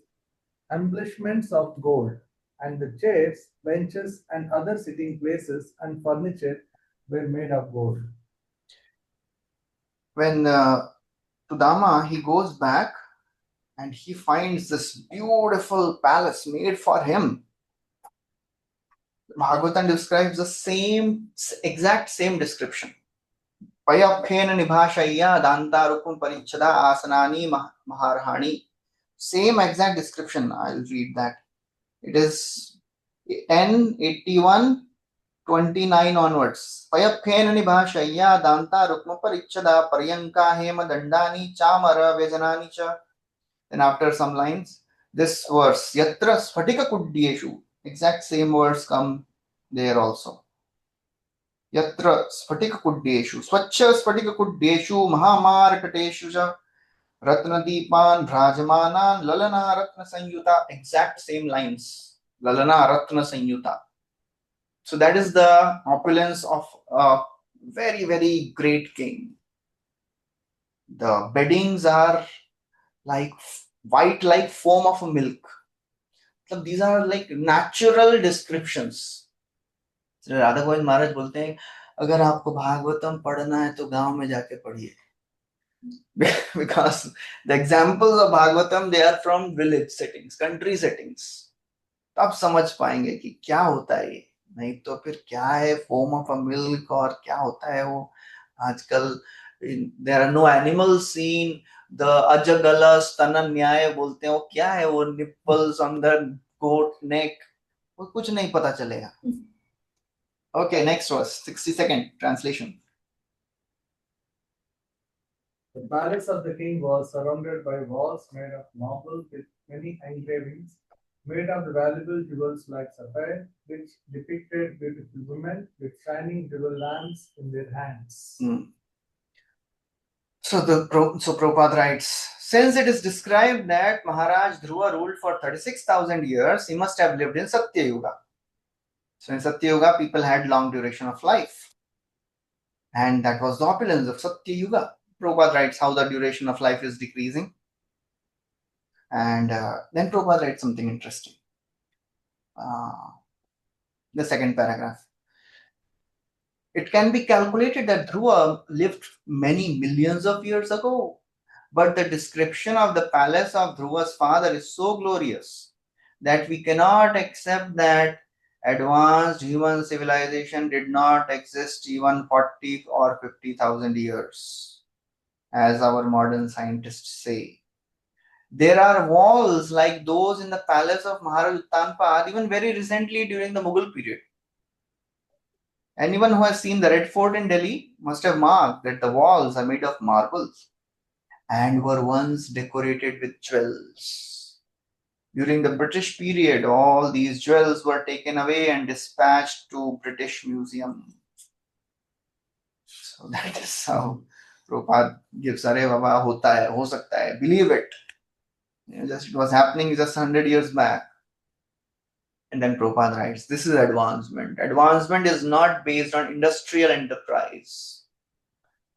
embellishments of gold, and the chairs, benches, and other sitting places and furniture were made of gold. When Sudama, he goes back and he finds this beautiful palace made for him. Bhagavatam describes the exact same description. Payapkhena nibhashaya dantarupam parichada asanani maharhani. Same exact description. I'll read that. It is 10:81:29 onwards. Payapkhena nibhashaya dantarupam parichada paryanka hema dandani chamara vejanani cha. Then after some lines, this verse, Yatra Sphatika Kudyeshu, exact same words come there also. Yatra Sphatika Kudyeshu, Swachha Sphatika Kudyeshu, Mahamarkateshu ja, Ratna Deepan, Bhrajamanan, Lalana Ratna Sanyuta, exact same lines. Lalana Ratna Sanyuta. So that is the opulence of a very, very great king. The beddings are like white like foam of a milk. So these are like natural descriptions. Radha Govind महाराज बोलते हैं अगर आपको भागवतम पढ़ना है तो गांव में जाके पढ़िए. Because the examples of Bhagavatam, they are from village settings, country settings. तब समझ पाएंगे कि क्या होता है ये. नहीं तो फिर क्या है foam of a milk और क्या होता है वो. आजकल there are no animals seen. The ajagala stana न्याय बोलते हैं वो क्या है वो nipples on the goat neck. वो कुछ नहीं पता चलेगा. Okay, next verse, 60-second translation. The palace of the king was surrounded by walls made of marble with many engravings, made of the valuable jewels like sapphire, which depicted beautiful women with shining jewel lamps in their hands. So Prabhupada writes, since it is described that Maharaj Dhruva ruled for 36,000 years, he must have lived in Satya Yuga. So in Satya Yuga, people had long duration of life. And that was the opulence of Satya Yuga. Prabhupada writes how the duration of life is decreasing. And then Prabhupada writes something interesting. The second paragraph. It can be calculated that Dhruva lived many millions of years ago. But the description of the palace of Dhruva's father is so glorious that we cannot accept that advanced human civilization did not exist even 40 or 50,000 years, as our modern scientists say. There are walls like those in the palace of Maharaj Uttanpad even very recently during the Mughal period. Anyone who has seen the Red Fort in Delhi must have marked that the walls are made of marbles and were once decorated with jewels. During the British period, all these jewels were taken away and dispatched to British Museum. So that is how Prabhupada gives, Are Baba, hota hai, ho sakta hai, believe it. It was happening just 100 years back. And then Prabhupada writes, this is advancement. Advancement is not based on industrial enterprise,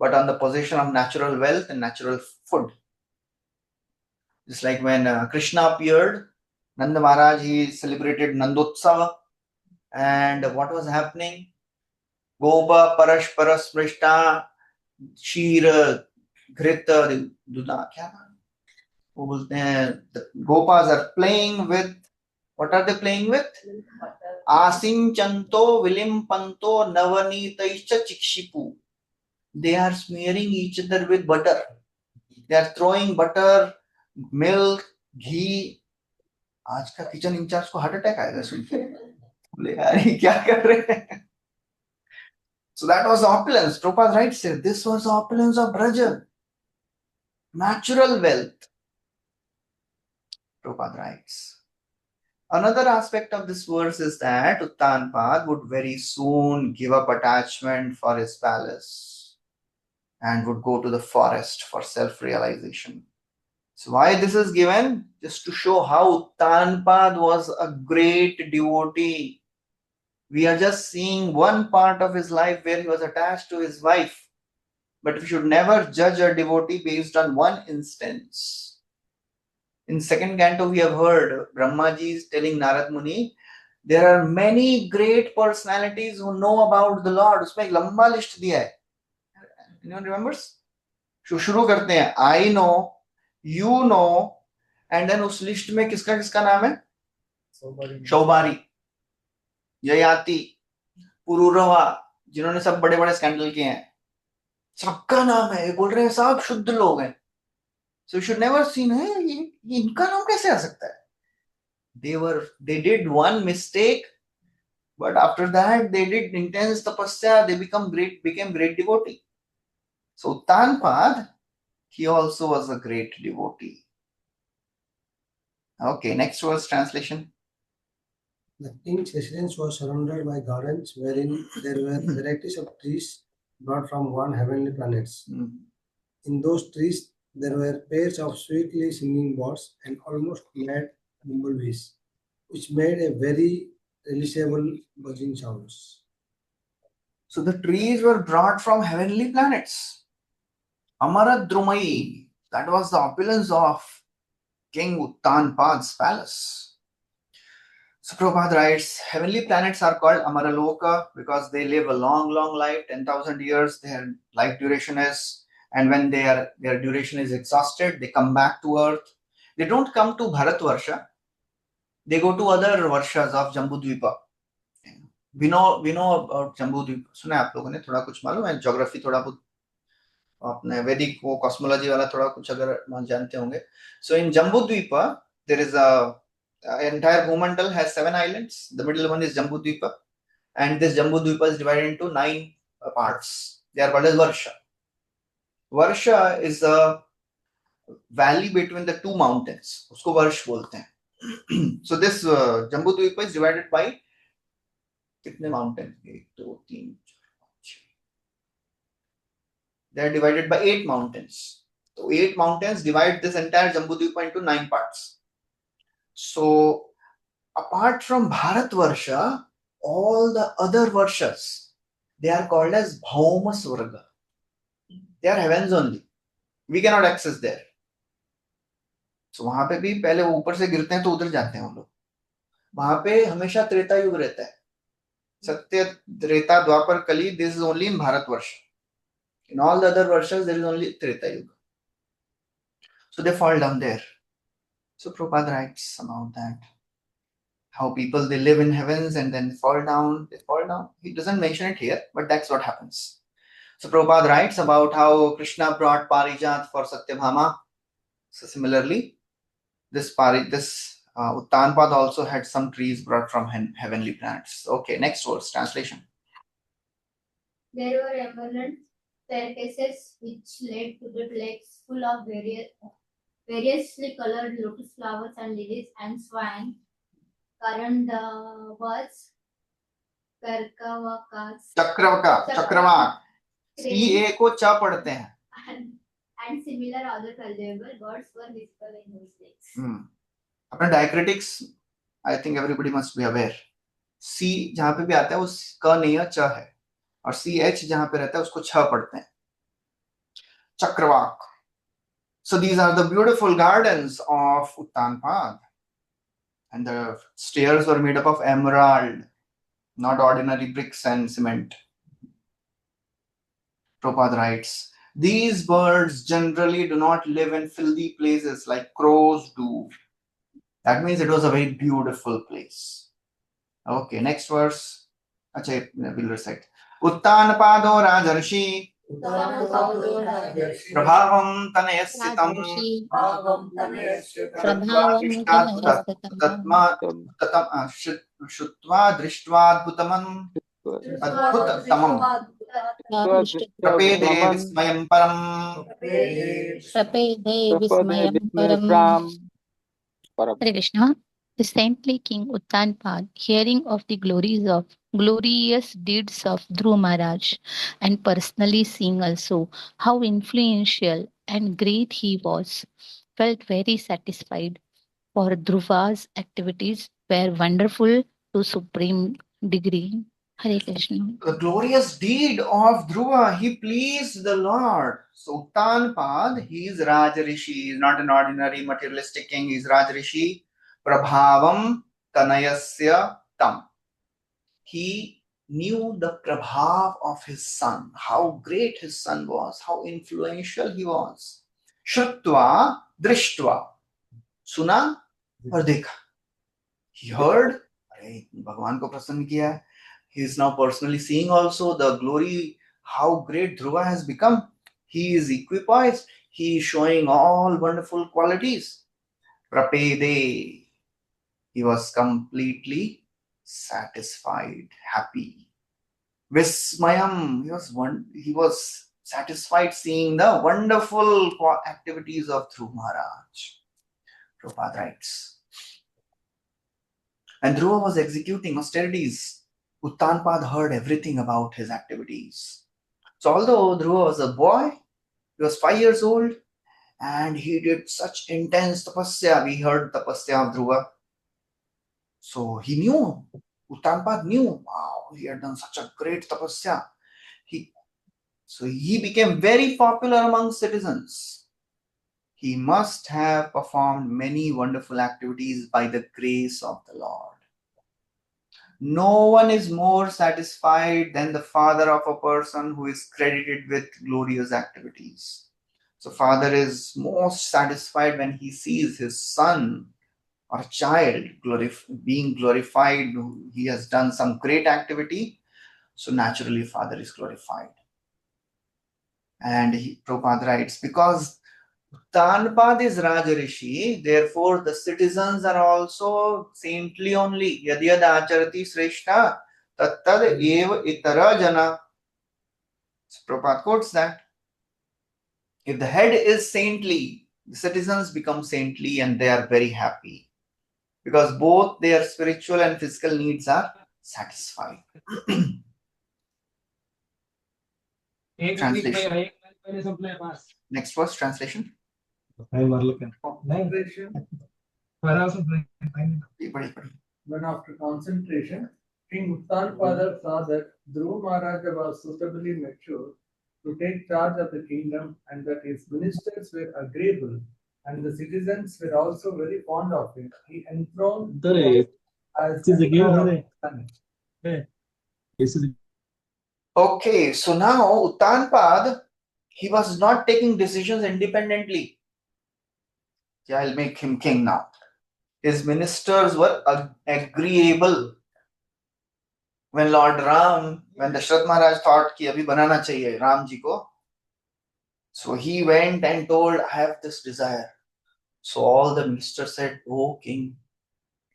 but on the possession of natural wealth and natural food. Just like when Krishna appeared, Nanda Maharaj, he celebrated Nandotsava. And what was happening? Gopa, Parash, Parasprishta, Shira, Grita, Duda. The Gopas are playing with, what are they playing with? Asim Chanto, Vilim Panto, Navani, Taisha Chikshipu. They are smearing each other with butter. They are throwing butter, milk, ghee. आज का kitchen in charge को heart attack आएगा सुन के. बोले यार ये क्या कर रहे हैं? So that was opulence. Prabhupada writes here, this was opulence of Braja. Natural wealth. Prabhupada writes. Another aspect of this verse is that Uttanpad would very soon give up attachment for his palace and would go to the forest for self-realization. So why this is given? Just to show how Uttanpad was a great devotee. We are just seeing one part of his life where he was attached to his wife. but we should never judge a devotee based on one instance. In second canto, we have heard Brahmaji is telling Narad Muni, there are many great personalities who know about the Lord. उसमें एक लंबा list दिया है. Anyone remembers? शुरू करते हैं. I know, you know, and then उस list में किसका किसका नाम है? शौबारी, ययाति, पुरूरवा, जिन्होंने सब बड़े बड़े स्कैंडल किए हैं, सबका नाम है. बोल रहे हैं सब शुद्ध लोग हैं. So you should never see ये इनका नाम कैसे आ सकता है? They did one mistake, but after that they did intense tapasya. They became great devotee. So Uttanpad, he also was a great devotee. Okay, next verse translation. The king's residence was surrounded by gardens wherein there were varieties of trees brought from one heavenly planets. In those trees, there were pairs of sweetly singing birds and almost mad bumblebees, which made a very relishable buzzing sounds. So the trees were brought from heavenly planets. Amaradrumai, that was the opulence of King Uttanpad's palace. So Prabhupada writes, heavenly planets are called Amaraloka because they live a long life, 10,000 years their life duration is, and when their duration is exhausted, they come back to earth. They don't come to Bharatvarsha, they go to other varshas of Jambudvipa. We know about Jambudvipa. सुना आप लोगों ने थोड़ा कुछ मालूम है? Geography थोड़ा बहुत अपने वैदिक वो कॉस्मोलॉजी वाला थोड़ा कुछ अगर जानते होंगे. So in Jambudvipa, there is entire Bhumandal has 7 islands. The middle one is Jambudvipa, and this Jambudvipa is divided into 9 parts. They are called as Varsha. Varsha is a valley between the 2 mountains. उसको वर्ष बोलते हैं. So this Jambudvipa is divided by कितने mountains? 1, 2, 3, 4, 5. They are divided by 8 mountains. So 8 mountains divide this entire Jambudvipa into 9 parts. So apart from Bharatvarsha, all the other varshas, they are called as Bhauma Swarga. They are heavens only. We cannot access there. So वहां पे भी पहले वो ऊपर से गिरते हैं तो उधर जाते हैं हम लोग. वहां पे हमेशा त्रेता युग रहता है. सत्य, त्रेता, द्वापर, कली, this is only in Bharatvarsha. In all the other varshas, there is only Treta Yuga. So they fall down there. So Prabhupada writes about that. How people, they live in heavens and then fall down. They fall down. He doesn't mention it here, but that's what happens. So Prabhupada writes about how Krishna brought Parijat for Satyabhama. So similarly, this Uttanpad also had some trees brought from heavenly planets. Okay, next verse, translation. There were emerald staircases which led to the lakes full of variously colored lotus flowers and lilies and swine, karandavas, karkavakas, चक्रवाक, CA को च पढ़ते हैं. And similar other valuable birds were visible in those lakes. अपने diacritics, I think everybody must be aware. C जहाँ पे भी आता है वो क नहीं है, च है, और CH जहाँ पे रहता है उसको छ पढ़ते हैं. चक्रवाक. So these are the beautiful gardens of Uttanpad, and the stairs were made up of emerald, not ordinary bricks and cement. Prabhupada writes, these birds generally do not live in filthy places like crows do. That means it was a very beautiful place. Okay, next verse. Achha, we'll recite. Uttanapado Rajarshi Prabhavam Tanayasitam Shutva Drishtvaadbhutamam Adbhutamam Prapede Vismayam Param. Prapede Vismayam Param. Hare Krishna. The saintly King Uttanpad, hearing of the glorious deeds of Dhruva Maharaj, and personally seeing also how influential and great he was, felt very satisfied, for Dhruva's activities were wonderful to supreme degree. Hare Krishna. The glorious deed of Dhruva, he pleased the Lord. So Uttanpad, he is Rajarishi, he is not an ordinary materialistic king, he is Rajarishi. Prabhavam Tanayasya Tam. He knew the prabhav of his son, how great his son was, how influential he was. Shrutva Drishtva. Suna और देखा. He heard, अरे भगवान को प्रसन्न किया. He is now personally seeing also the glory, how great Dhruva has become. He is equipoised. He is showing all wonderful qualities. Prapede. He was completely satisfied, happy. Vismayam. He was satisfied seeing the wonderful activities of Dhruva Maharaj. Prabhupada writes. And Dhruva was executing austerities. Uttanpad heard everything about his activities. So although Dhruva was a boy, he was 5 years old, and he did such intense tapasya. We heard tapasya of Dhruva. So he knew, Uttanpad knew, wow, he had done such a great tapasya. So he became very popular among citizens. He must have performed many wonderful activities by the grace of the Lord. No one is more satisfied than the father of a person who is credited with glorious activities. So father is most satisfied when he sees his son or child being glorified. He has done some great activity. So naturally father is glorified. And Prabhupada writes, because Uttanpad is Rajarishi, therefore the citizens are also saintly only. Yad yad acharati sreshta tattad eva itara jana. So Prabhupada quotes that. If the head is saintly, the citizens become saintly and they are very happy. Because both their spiritual and physical needs are satisfied. Translation. Next verse, translation. Concentration. When after concentration, King Uttanpada saw that Dhruva Maharaja was suitably mature to take charge of the kingdom and that his ministers were agreeable and the citizens were also very fond of him. He enthroned Dhruva as the son. Okay, so now Uttanpad, he was not taking decisions independently. Yeah, I'll make him king now. His ministers were agreeable. When Lord Ram, when Dashrath Maharaj thought कि अभी बनाना चाहिए Ram ji को, so he went and told, I have this desire. So all the ministers said, oh king,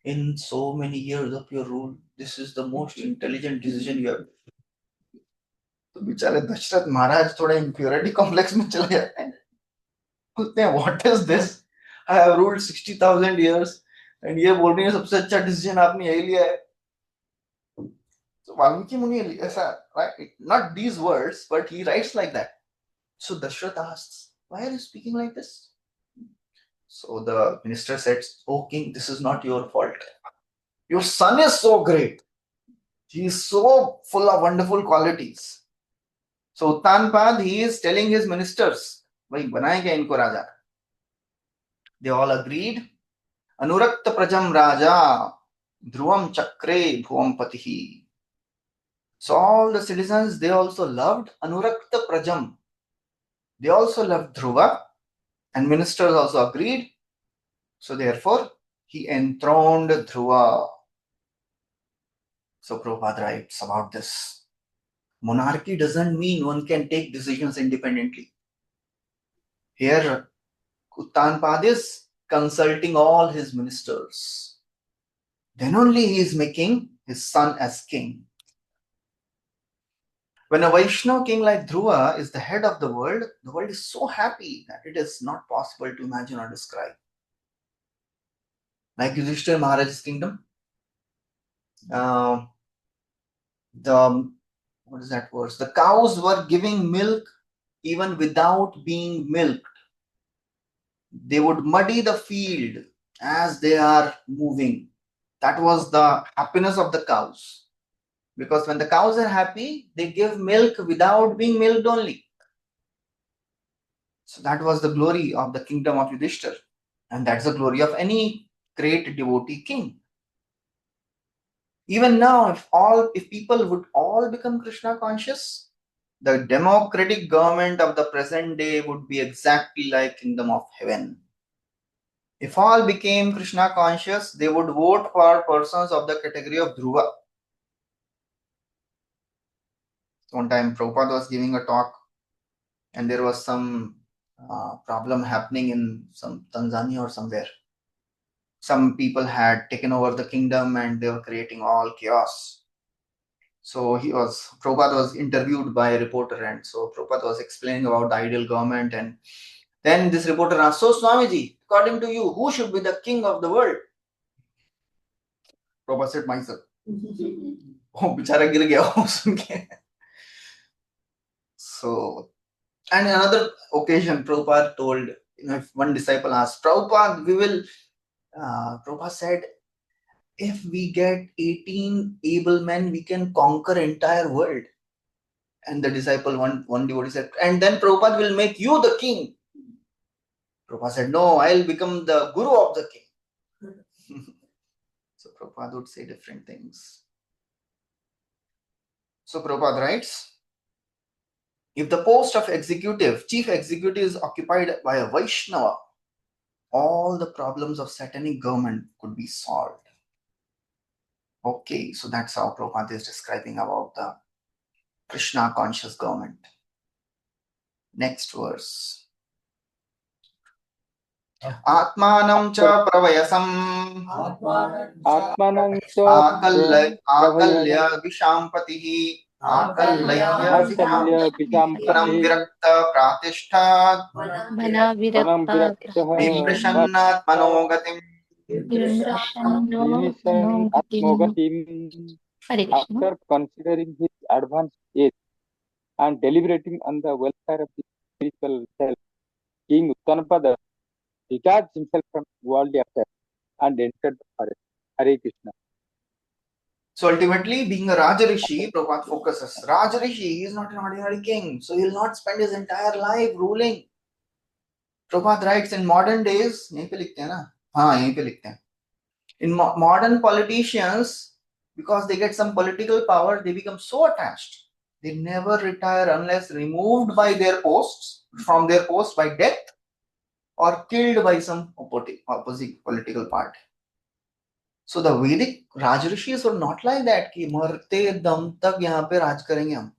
in so many years of your rule, this is the most intelligent decision you have. तो बेचारे दशरथ महाराज थोड़ा impurity complex में चले जाते हैं. बोलते हैं, what is this? I have ruled 60,000 years and ये बोल रही है सबसे अच्छा decision आपने यही लिया है. So Valmiki Muni, right? Not these words, but he writes like that. So Dashrath asks, why are you speaking like this? So the minister said, oh king, this is not your fault. Your son is so great. He is so full of wonderful qualities. So Uttanpad, he is telling his ministers, भाई बनाएंगे इनको राजा. They all agreed. Anurakta prajam raja dhruvam chakre bhuvam patihi. So all the citizens, they also loved Anurakta prajam. They also loved Dhruva, and ministers also agreed. So therefore, he enthroned Dhruva. So Prabhupada writes about this. Monarchy doesn't mean one can take decisions independently. Here, Uttanpad is consulting all his ministers. Then only he is making his son as king. When a Vaishnava king like Dhruva is the head of the world is so happy that it is not possible to imagine or describe. Like Yudhishthira Maharaj's kingdom, what is that verse? The cows were giving milk even without being milked. They would muddy the field as they are moving. That was the happiness of the cows. Because when the cows are happy, they give milk without being milked only. So that was the glory of the kingdom of Yudhishthir. And that's the glory of any great devotee king. Even now, if people would all become Krishna conscious, the democratic government of the present day would be exactly like kingdom of heaven. If all became Krishna conscious, they would vote for persons of the category of Dhruva. One time Prabhupada was giving a talk and there was some problem happening in some Tanzania or somewhere. Some people had taken over the kingdom and they were creating all chaos. So Prabhupada was interviewed by a reporter, and so Prabhupada was explaining about the ideal government, and then this reporter asked, so Swamiji, according to you, who should be the king of the world? Prabhupada said, myself. Oh, bichara gir gaya wo sun ke. So, and another occasion, Prabhupada told, if one disciple asked, Prabhupada, Prabhupada said, if we get 18 able men, we can conquer entire world. And the disciple, one devotee said, and then Prabhupada will make you the king. Prabhupada said, no, I'll become the guru of the king. So Prabhupada would say different things. So Prabhupada writes, if the post of chief executive is occupied by a Vaishnava, all the problems of satanic government could be solved. Okay, so that's how Prabhupada is describing about the Krishna conscious government. Next verse. Atmanam cha pravayasam Atmanam akalya vishampatihi akalya vishampati virakta pratishthat Mana virakta Viprashannat manogatim. Atmogatim. Hare Krishna. After considering his advanced age and deliberating on the welfare of his spiritual self, King Uttanapada detached himself from worldly affairs and entered the forest. Hare Krishna. So ultimately, being a Rajarishi, Prabhupada focuses. Rajarishi is not an ordinary king, so he will not spend his entire life ruling. Prabhupada writes in modern days, यहीं पे लिखते हैं ना? हाँ, यहीं पे लिखते हैं. In modern politicians, because they get some political power, they become so attached. They never retire unless removed by their posts, from their post by death, or killed by some opposite political party. So the Vedic Rajarishis were not like that कि मरते दम तक यहाँ पे राज करेंगे हम.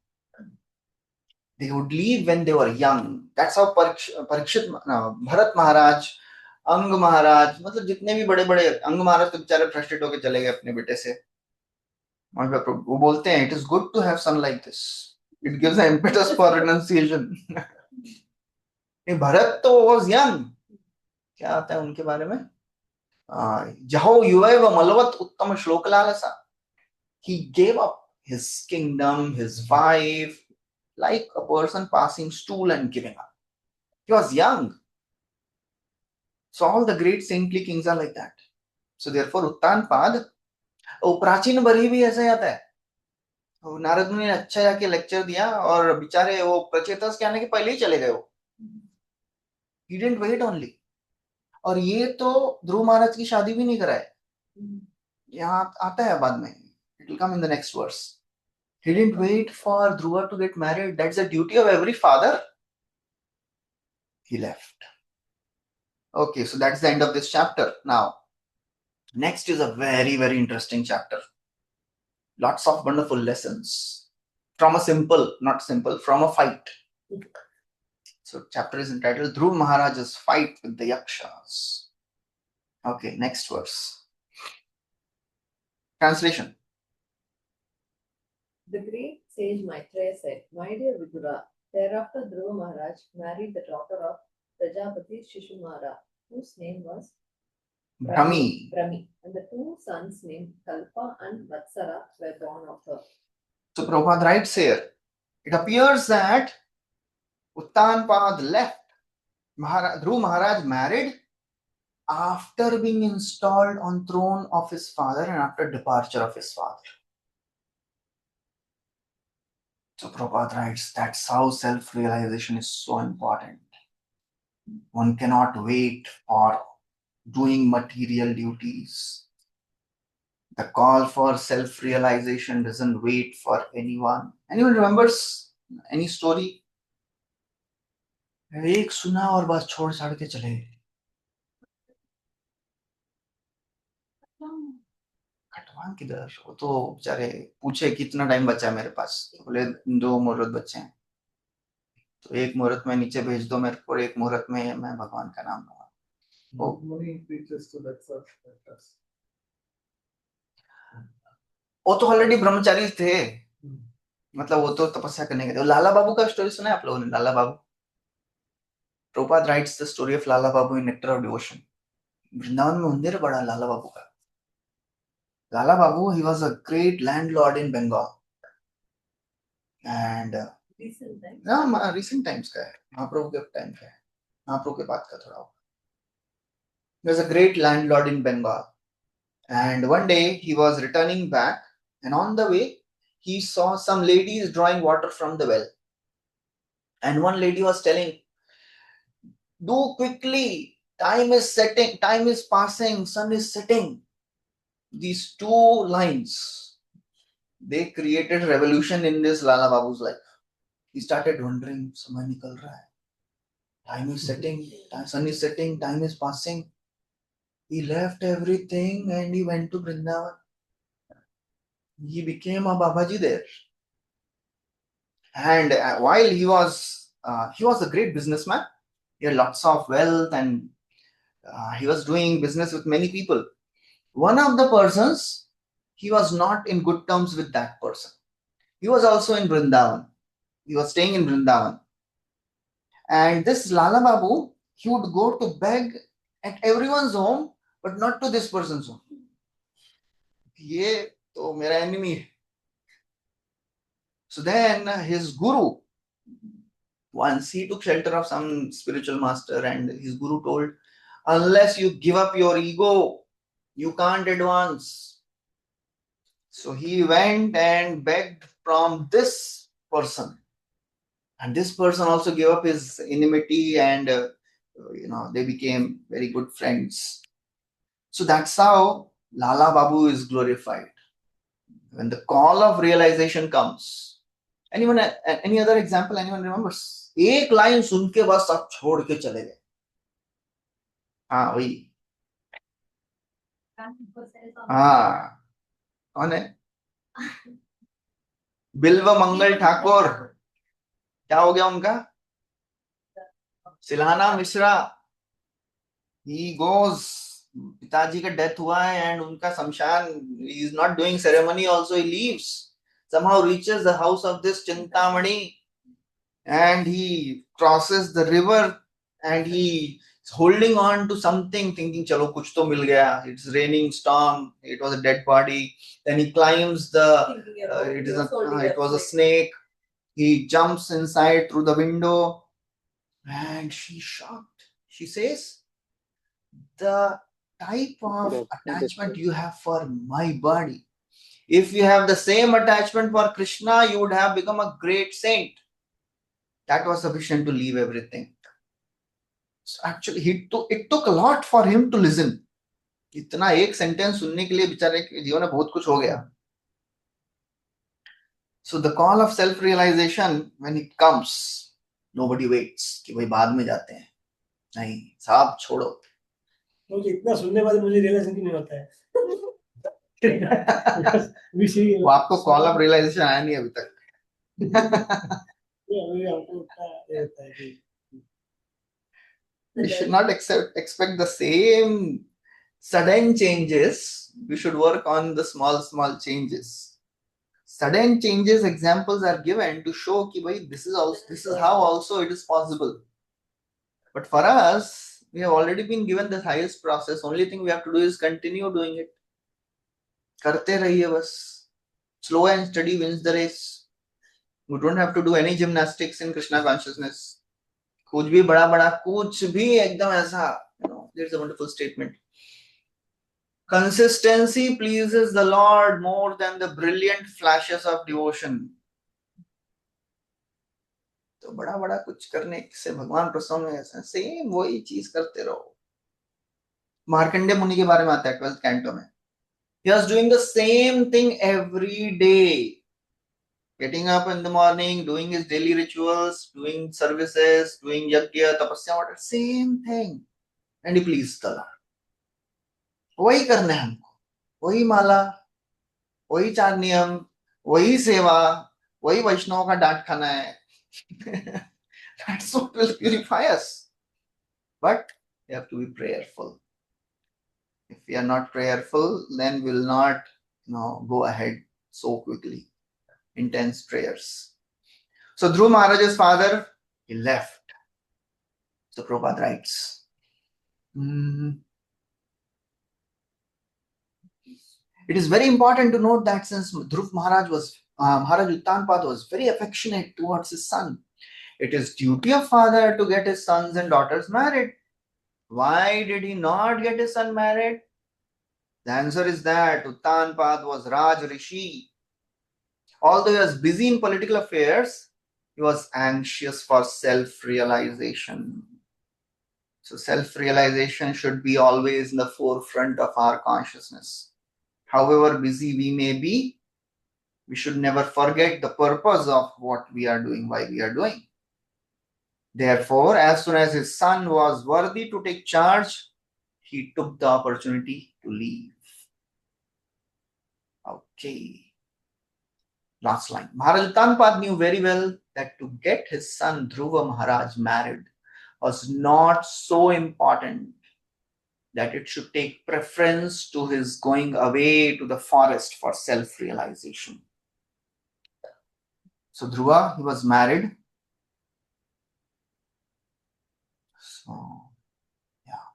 They would leave when they were young. That's how Bharat Maharaj, अंग महाराज, मतलब जितने भी बड़े बड़े अंग महाराज तो बेचारे फ्रस्ट्रेट होकर चले गए अपने बेटे से. वो बोलते हैं, it is good to have son like this. It gives an impetus for renunciation. Bharat तो was young. क्या आता है उनके बारे में? जहो युवैव मलवत उत्तम श्लोक लालसा. He gave up his kingdom, his wife, like a person passing stool and giving up. He was young. So all the great saintly kings are like that. So therefore Uttanpad, प्राचीन बरही भी ऐसा ही आता है. नारद मुनि ने अच्छा जाके लेक्चर दिया और बेचारे वो प्रचेतस के आने के पहले ही चले गए वो. He didn't wait only. और ये तो ध्रुव महाराज की शादी भी नहीं कराए. यहाँ आता है बाद में. It will come in the next verse. He didn't wait for Dhruva to get married. That's the duty of every father. He left. Okay, so that's the end of this chapter. Now, next is a very, very interesting chapter. Lots of wonderful lessons. From a from a fight. So chapter is entitled Dhruv Maharaj's Fight with the Yakshas. Okay, next verse. Translation. The great sage Maitreya said, my dear Vidura, thereafter Dhruva Maharaj married the daughter of Prajapati Shishumara, whose name was Brahmi. And the two sons named Kalpa and Vatsara were born of her. So Prabhupada writes here, it appears that Uttanpad left. Dhruv Maharaj married after being installed on throne of his father and after departure of his father. So Prabhupada writes, that's how self-realization is so important. One cannot wait for doing material duties. The call for self-realization doesn't wait for anyone. Anyone remembers any story? एक सुना और बस छोड़ छाड़ के चले गए. खटवान किधर? वो तो बेचारे पूछे कितना टाइम बचा है मेरे पास, तो बोले 2 मुहूर्त बचे हैं, तो 1 मुहूर्त में नीचे भेज दो मेरे को, 1 मुहूर्त में मैं भगवान का नाम लूंगा. वो तो ऑलरेडी ब्रह्मचारी थे, मतलब वो तो तपस्या करने गए थे. लाला बाबू का स्टोरी सुना है आप लोगों ने? Lala Babu, Prabhupada writes the story of Lala Babu in Nectar of Devotion. Vrindavan में मंदिर है बड़ा लाला बाबू का. Lala Babu, he was a great landlord in Bengal. And recent times का है, महाप्रभु के टाइम का है, महाप्रभु के बाद का थोड़ा होगा. He was a great landlord in Bengal. And one day he was returning back, and on the way he saw some ladies drawing water from the well. And one lady was telling, do quickly, time is setting, time is passing, sun is setting. These 2 lines, they created revolution in this Lala Babu's life. He started wondering, समय निकल रहा है, time is setting, sun is setting, time is passing. He left everything and he went to Vrindavan. He became a Babaji there. And while he was a great businessman, he had lots of wealth, and he was doing business with many people. One of the persons, he was not in good terms with that person. He was also in Vrindavan. He was staying in Vrindavan. And this Lala Babu, he would go to beg at everyone's home, but not to this person's home. ये तो मेरा enemy है. So then his guru, once he took shelter of some spiritual master, and his guru told, unless you give up your ego, you can't advance. So he went and begged from this person. And this person also gave up his enmity, and they became very good friends. So that's how Lala Babu is glorified. When the call of realization comes. Anyone, any other example anyone remembers? एक line सुन के बस आप छोड़ के चले गए. हाँ वही. हाँ कौन है? बिल्व मंगल ठाकुर. क्या हो गया उनका? सिलाना मिश्रा. He goes, पिताजी का डेथ हुआ है, and उनका शमशान, he is not doing ceremony also, he leaves, somehow reaches the house of this Chintamani, and he crosses the river, and he is holding on to something, thinking chalo kuch to mil gaya. It's raining storm, it was a dead body. Then he climbs it was a snake. He jumps inside through the window, and she's shocked. She says, the type of attachment you have for my body, if you have the same attachment for Krishna, you would have become a great saint. That was sufficient to leave everything. So actually it took a lot for him to listen. इतना एक sentence सुनने के लिए बेचारे के जीवन में बहुत कुछ हो गया. So the call of self realization, when it comes, nobody waits कि भाई बाद में जाते हैं. नहीं, साहब छोड़ो. मुझे इतना सुनने बाद मुझे रियलाइजेशन नहीं होता है. वो आपको कॉल ऑफ रियलाइजेशन आया नहीं अभी तक. We should not expect the same sudden changes. We should work on the small changes. Sudden changes examples are given to show कि भाई this is how also it is possible. But for us, we have already been given the highest process. Only thing we have to do is continue doing it. करते रहिए बस. Slow and steady wins the race. You don't have to do any gymnastics in Krishna consciousness. कुछ भी बड़ा बड़ा, कुछ भी एकदम ऐसा. There's a wonderful statement. Consistency pleases the Lord more than the brilliant flashes of devotion. तो बड़ा बड़ा कुछ करने से भगवान प्रसन्न है, ऐसा सेम वही चीज करते रहो। मार्कंडेय मुनि के बारे में आता है 12th कैंटो में। He was doing the same thing every day. Getting up in the morning, doing his daily rituals, doing services, doing yajna, tapasya, whatever, same thing. And he pleased the Lord. वही करना है हमको, वही माला, वही 4 नियम, वही सेवा, वही वैष्णव का डांट खाना है. That's what will purify us. But we have to be prayerful. If we are not prayerful, then we'll not, go ahead so quickly. Intense prayers. So Dhruv Maharaj's father, he left. So Prabhupada writes, it is very important to note that since Dhruv Maharaj Maharaj Uttanpad was very affectionate towards his son, it is duty of father to get his sons and daughters married. Why did he not get his son married? The answer is that Uttanpad was Raj Rishi. Although he was busy in political affairs, he was anxious for self-realization. So self-realization should be always in the forefront of our consciousness. However busy we may be, we should never forget the purpose of what we are doing, why we are doing. Therefore, as soon as his son was worthy to take charge, he took the opportunity to leave. Okay. Last line. Maharaj Uttanpad knew very well that to get his son Dhruva Maharaj married was not so important that it should take preference to his going away to the forest for self-realization. So Dhruva, he was married. So, yeah.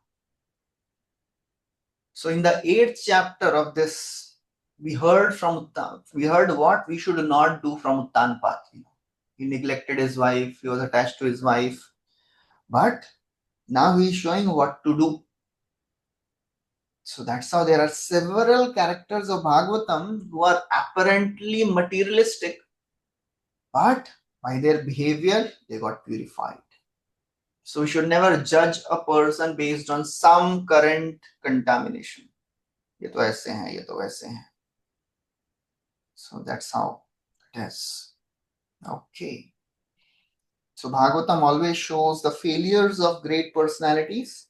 So in the 8th chapter of this, we heard what we should not do from Uttanpad. He neglected his wife, he was attached to his wife. But now he is showing what to do. So that's how there are several characters of Bhagavatam who are apparently materialistic, but by their behavior, they got purified. So we should never judge a person based on some current contamination. ये तो ऐसे हैं, ये तो वैसे हैं. So that's how it is. Okay. So Bhagavatam always shows the failures of great personalities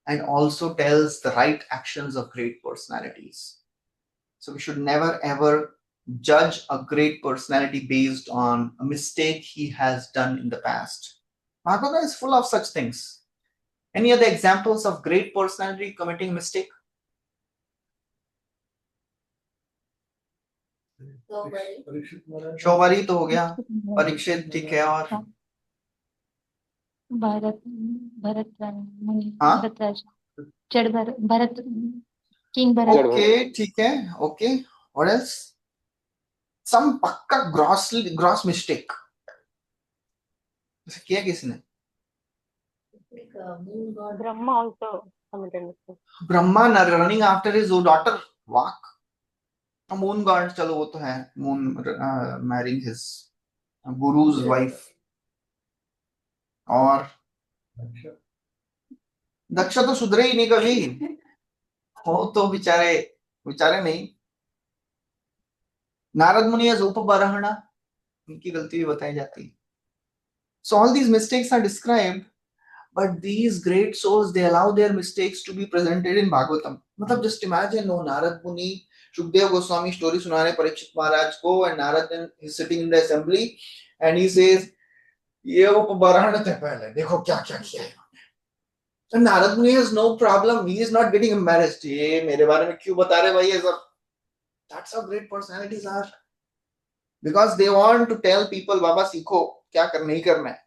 and also tells the right actions of great personalities. So we should never ever judge a great personality based on a mistake he has done in the past. Bhagavatam is full of such things. Any other examples of great personality committing mistake? शौबरी तो हो गया, परीक्षित ठीक है, और Bharat king Bharat. Okay, ठीक है. Okay, what else? Some पक्का gross mistake. किया किसने? Brahma also committed mistake. Brahma running after his daughter Vak. A moon god, चलो वो तो है. Moon marrying his guru's wife. और दक्ष तो सुधरे ही नहीं कभी. वो तो बेचारे नहीं. नारद मुनि as उपबरहणा, उनकी गलती भी बताई जाती. So all these mistakes are described, but these great souls, they allow their mistakes to be presented in Bhagavatam. मतलब just imagine, Narad Muni, Shukdev Goswami story सुना रहे परीक्षित महाराज को, and Narad is sitting in the assembly and he says, ये उपबरहण थे पहले, देखो क्या क्या किया है. And Narad Muni has no problem, he is not getting embarrassed. ये मेरे बारे में क्यों बता रहे भाई ये सब? That's how great personalities are. Because they want to tell people, बाबा सीखो क्या नहीं करना है.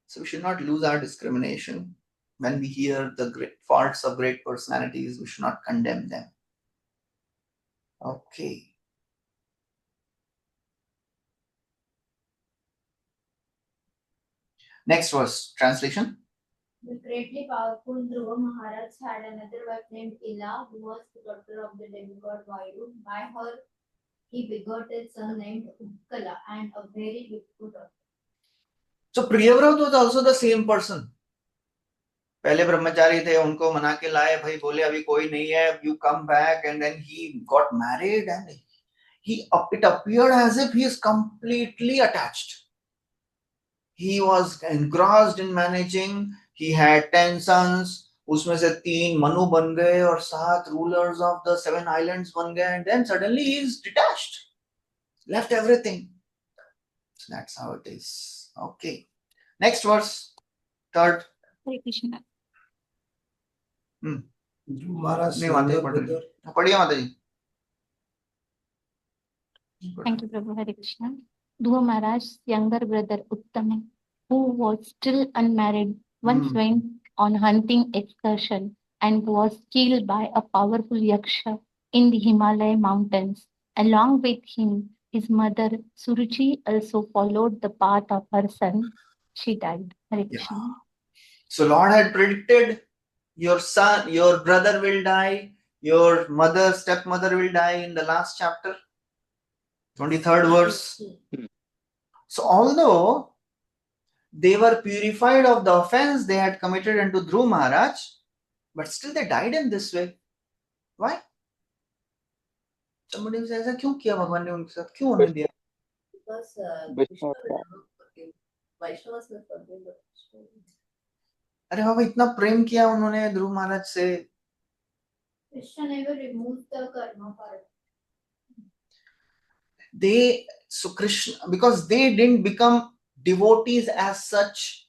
So we should not lose our discrimination. When we hear the great faults of great personalities, we should not condemn them. Okay. Next verse, translation. The greatly powerful Dhruva Maharaj had another wife named Ila, who was the daughter of the demigod Vaibhav. By her, he begot a son named Utkala and a very beautiful daughter. So Priyavrata was also the same person. पहले ब्रह्मचारी थे, उनको मना के लाए, भाई बोले अभी कोई नहीं है, you come back, and then he got married, and it appeared as if he is completely attached. He was engrossed in managing. He had 10 sons. उसमें से 3 मनु बन गए और 7 rulers of the 7 islands बन गए, and then suddenly he is detached, left everything. So that's how it is. Okay. Next verse, third. Hare Krishna. Maharaj, नहीं माता जी पढ़ रही हैं. पढ़िए माता जी. Thank you, Prabhu. Hare Krishna. Dhruva Maharaj's younger brother Uttama, who was still unmarried, once went on hunting excursion and was killed by a powerful yaksha in the Himalaya mountains. Along with him, his mother Suruchi also followed the path of her son. She died. Hare Krishna. So Lord had predicted your son, your brother will die, your mother, stepmother will die in the last chapter, 23rd verse. So although they were purified of the offense they had committed unto Dhruva Maharaj, but still they died in this way. Why? Somebody says, ऐसा क्यों किया भगवान ने उनके साथ, क्यों होने दिया? Because Vishnu, Vaishnavas may forgive, but अरे बाबा इतना प्रेम किया उन्होंने ध्रुव महाराज से. Krishna never removed the karma part. So Krishna, because they didn't become devotees as such,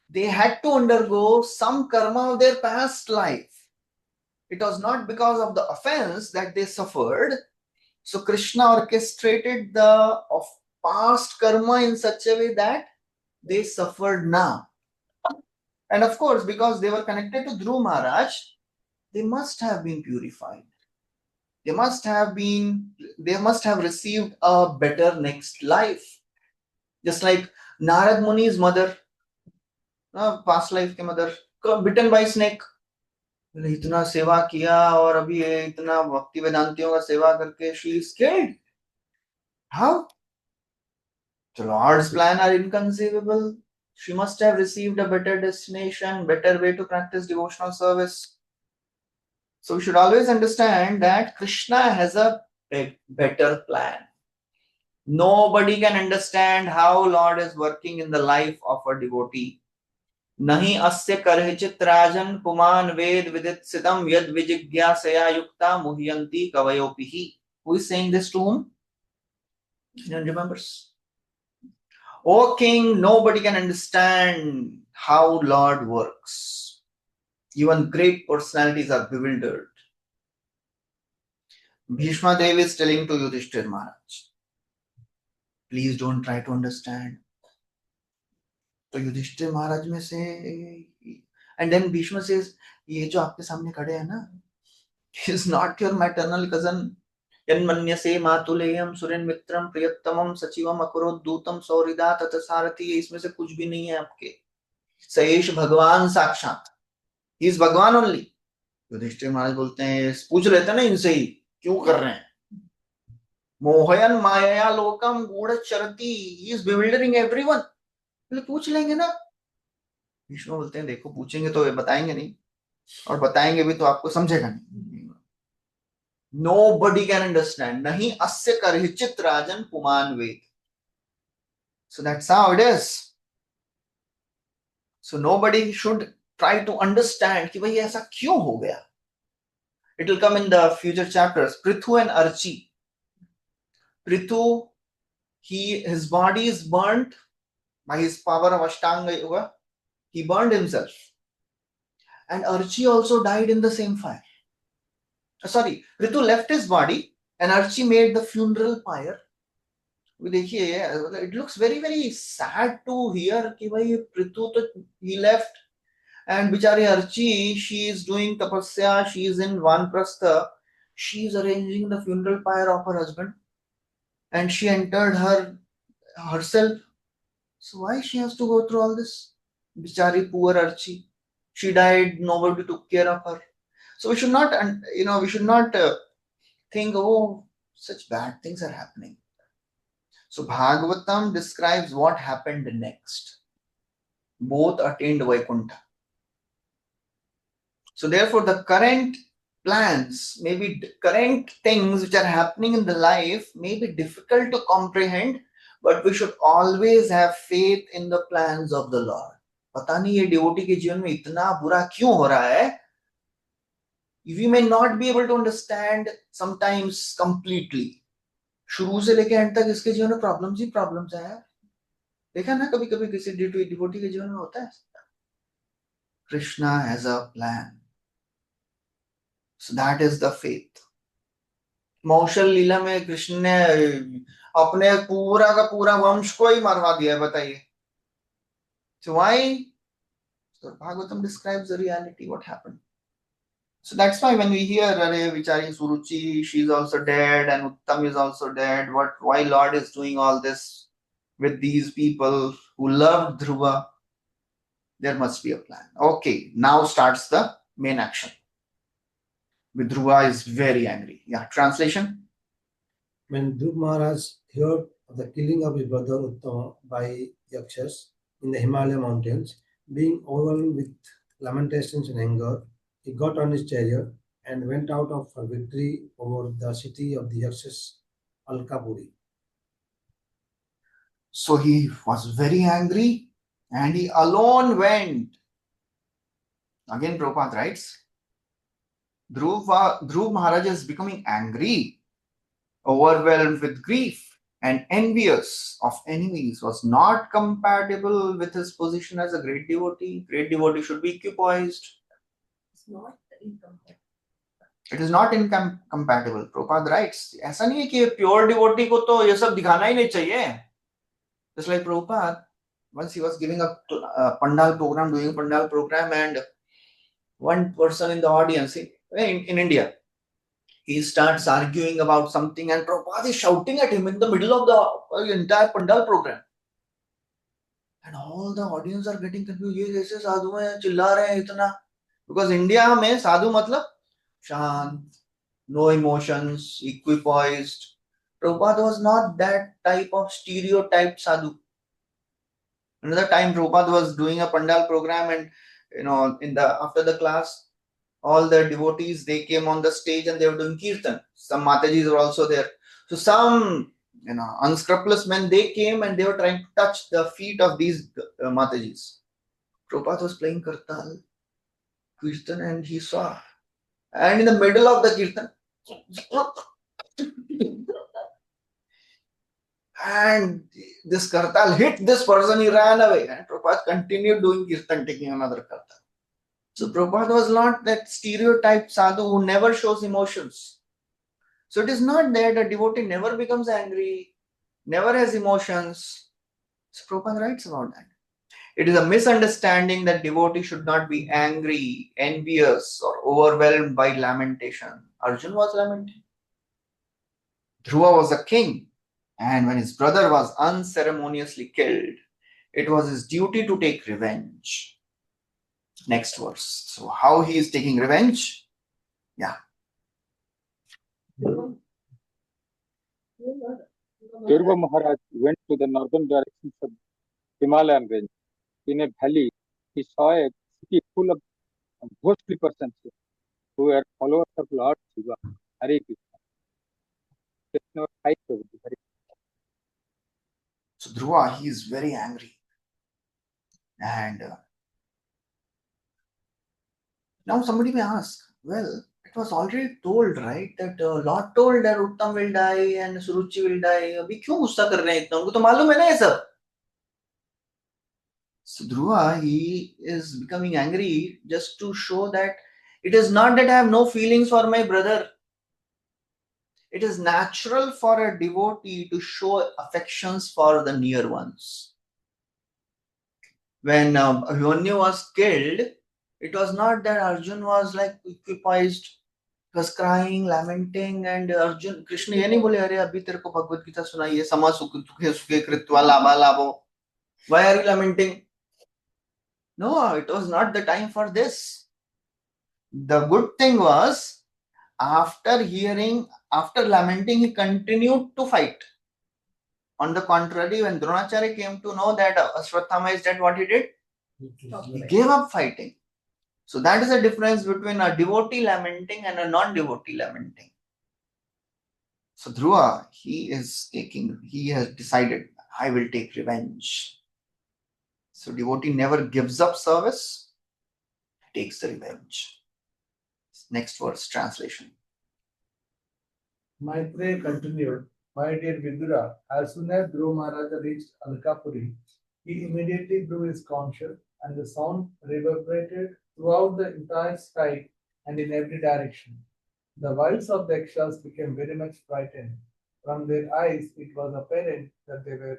they had to undergo some karma of their past life. It was not because of the offense that they suffered. So Krishna orchestrated the of past karma in such a way that they suffered now. And of course, because they were connected to Dhruva Maharaj, they must have been purified. They must have received a better next life. Just like Narad Muni's mother, past life के mother, bitten by snake. इतना सेवा किया और अभी ये इतना भक्ति वेदांतियों का सेवा करके she is killed. How? The Lord's plan are inconceivable. She must have received a better destination, better way to practice devotional service. So we should always understand that Krishna has a better plan. Nobody can understand how Lord is working in the life of a devotee. Nahi asya karhichit rajan puman ved vidit siddham yad vijigyasaya yukta muhyanti kavayopihi. Who is saying this to whom? Anyone remembers? O king, nobody can understand how Lord works. Even great personalities are bewildered. Bhishma Devi is telling to Yudhishthir Maharaj, please don't try to understand. तो युधिष्ठिर महाराज में से, and then Bhishma says, ये जो आपके सामने खड़े हैं ना, he is not your maternal cousin. यन्मन्यसे मातुलेयम Suren मित्रम प्रियतमम सचिवम अकुरोद्दूतम सौहृदा तत सारथी, इसमें से कुछ भी नहीं है आपके. सयेश भगवान साक्षात, he is भगवान only. युधिष्ठिर महाराज बोलते हैं, पूछ लेते ना इनसे ही क्यों कर रहे हैं. मोहयन माया लोकम गूढ़चरति, he is bewildering everyone. पूछ लेंगे ना. विष्णु बोलते हैं, देखो पूछेंगे तो बताएंगे नहीं, और बताएंगे भी तो आपको समझेगा नहीं. Nobody can understand. Nahi asya karhichit rajan puman ved. So that's how it is. So nobody should try to understand कि भाई ऐसा क्यों हो गया. It will come in the future chapters. Prithu and Archi. Prithu, his body is burnt by his power of Ashtanga Yoga. He burned himself. And Archi also died in the same fire. Sorry, Prithu left his body and Archi made the funeral pyre. It looks very, very sad to hear कि भाई Prithu तो he left, and बिचारी Archi, she is doing tapasya, she is in Vanprastha, she is arranging the funeral pyre of her husband, and she entered herself. So why she has to go through all this? Bichari poor Archi, she died, nobody took care of her. So we should not, think, oh, such bad things are happening. So Bhagavatam describes what happened next. Both attained Vaikuntha. So therefore, the current plans, maybe current things which are happening in the life may be difficult to comprehend, but we should always have faith in the plans of the Lord. पता नहीं ये devotee के जीवन में इतना बुरा क्यों हो रहा है? We may not be able to understand sometimes completely. शुरू से लेके एंड तक इसके जीवन में प्रॉब्लम्स ही प्रॉब्लम्स है. देखा ना कभी कभी किसी डिवोटी के जीवन में होता है. Krishna has a plan. So that is the faith. मौशल लीला में कृष्ण ने अपने पूरा का पूरा वंश को ही मरवा दिया है, बताइए. So why? So Bhagavatam describes the reality, what happened. So that's why when we hear Are Vichari Suruchi, she's also dead and Uttam is also dead. Why Lord is doing all this with these people who loved Dhruva? There must be a plan. Okay, now starts the main action. Dhruva is very angry. Yeah, translation. When Dhruv Maharaj heard of the killing of his brother Uttama by Yakshas in the Himalaya mountains, being overwhelmed with lamentations and anger, he got on his chariot and went out for victory over the city of the Yakshas, Alkapuri. So he was very angry and he alone went. Again, Prabhupada writes, Dhruv Maharaj is becoming angry, overwhelmed with grief, and envious of enemies was not compatible with his position as a great devotee. Great devotee should be equipoised. It's not incompatible. It is not incompatible. Prabhupada writes, ऐसा नहीं है कि pure devotee को तो ये सब दिखाना ही नहीं चाहिए. Just like Prabhupada, once he was giving a pandal program, doing a pandal program, and one person in the audience in India, he starts arguing about something, and Prabhupada is shouting at him in the middle of the entire pandal program. And all the audience are getting confused. ये कैसे साधु हैं, चिल्ला रहे हैं इतना? Because India में साधु मतलब शांत, no emotions, equipoised. Prabhupada was not that type of stereotyped sadhu. Another time Prabhupada was doing a pandal program, and after the class, all the devotees, they came on the stage and they were doing kirtan. Some Matajis were also there. So some unscrupulous men, they came and they were trying to touch the feet of these Matajis. Prabhupada was playing kirtan, and he saw. And in the middle of the kirtan, and this kartal hit this person, he ran away. And Prabhupada continued doing kirtan, taking another kartal. So Prabhupada was not that stereotyped sadhu who never shows emotions. So it is not that a devotee never becomes angry, never has emotions. So Prabhupada writes about that. It is a misunderstanding that devotee should not be angry, envious, or overwhelmed by lamentation. Arjuna was lamenting. Dhruva was a king, and when his brother was unceremoniously killed, it was his duty to take revenge. Next verse. So how he is taking revenge? Yeah. Dhruva Maharaj went to the northern directions of Himalayan range. In a valley, he saw a city full of ghostly persons who were followers of Lord Shiva. Hare Krishna. So Dhruva, he is very angry. And now somebody may ask, well, it was already told, right, that Lord told that Uttam will die and Suruchi will die. अभी क्यों गुस्सा कर रहे हैं इतना? उनको तो मालूम है ना ये सब. So Dhruva, he is becoming angry just to show that it is not that I have no feelings for my brother. It is natural for a devotee to show affections for the near ones. When Abhimanyu was killed, it was not that Arjun was like equipoised, he was crying, lamenting, and Arjun, Krishna ये नहीं बोले अरे अभी तेरे को भगवत गीता सुनाइए समा सुखे सुखे कृत्वा लाभा लाभो. Why are you lamenting? No, it was not the time for this. The good thing was, after lamenting, he continued to fight On the contrary, when Dronacharya came to know that Ashwatthama is dead, what he did? He gave up fighting. So that is the difference between a devotee lamenting and a non-devotee lamenting. So Dhruva, he has decided, I will take revenge. So devotee never gives up service, he takes the revenge. Next verse, translation. Maitreya continued, my dear Vidura, as soon as Dhruva Maharaja reached Alkapuri, he immediately blew his conch shell, and the sound reverberated throughout the entire sky and in every direction. The wives of the Yakshas became very much frightened. From their eyes, it was apparent that they were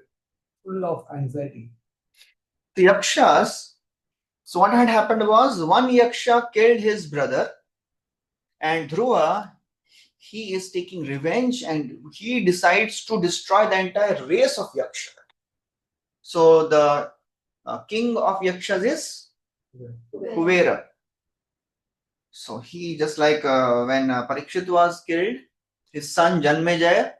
full of anxiety. The Yakshas, so what had happened was, one Yaksha killed his brother, and Dhruva, he is taking revenge and he decides to destroy the entire race of Yaksha. So the king of Yakshas is Kuvera. So he, just like when Parikshit was killed, his son Janmejaya,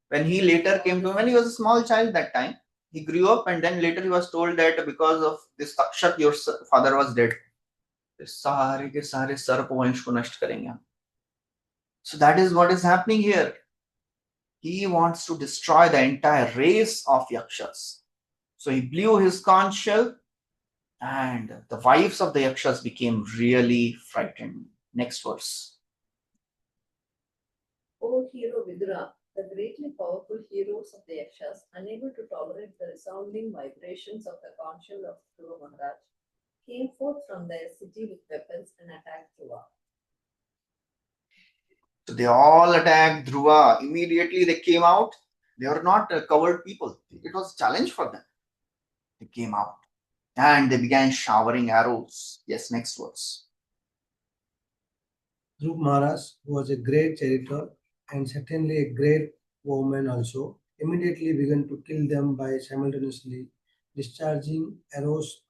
when he later came to him, when he was a small child that time, he grew up and then later he was told that because of this Takshat, your father was dead. सारे के सारे सर्प वंश को नष्ट करेंगे हम. So that is what is happening here. He wants to destroy the entire race of Yakshas. So he blew his conch shell and the wives of the Yakshas became really frightened. Next verse. O hero Vidura, the greatly powerful heroes of the Yakshas, unable to tolerate the resounding vibrations of the conch shell of Dhruva Maharaj, came forth from their city with weapons and attacked Dhruva. So they all attacked Dhruva. Immediately they came out. They were not covered people. It was a challenge for them. They came out and they began showering arrows. Yes, next verse. Dhruva Maharaj, who was a great charioteer and certainly a great woman also, immediately began to kill them by simultaneously discharging arrows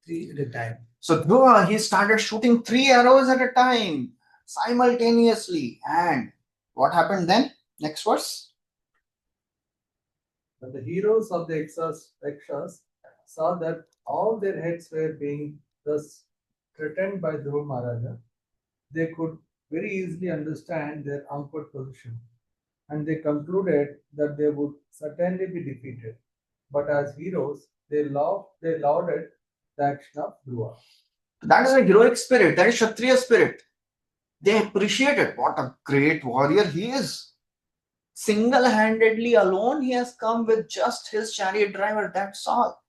3 at a time. So Dhruva, he started shooting 3 arrows at a time simultaneously. And what happened then? Next verse. But the heroes of the Yakshas saw that all their heads were being thus threatened by Dhruva Maharaja. They could very easily understand their awkward position, and they concluded that they would certainly be defeated. But as heroes, they lauded the action of Dhruva. That is a heroic spirit. That is Kshatriya spirit. They appreciated what a great warrior he is. Single-handedly alone, he has come with just his chariot driver, that's all.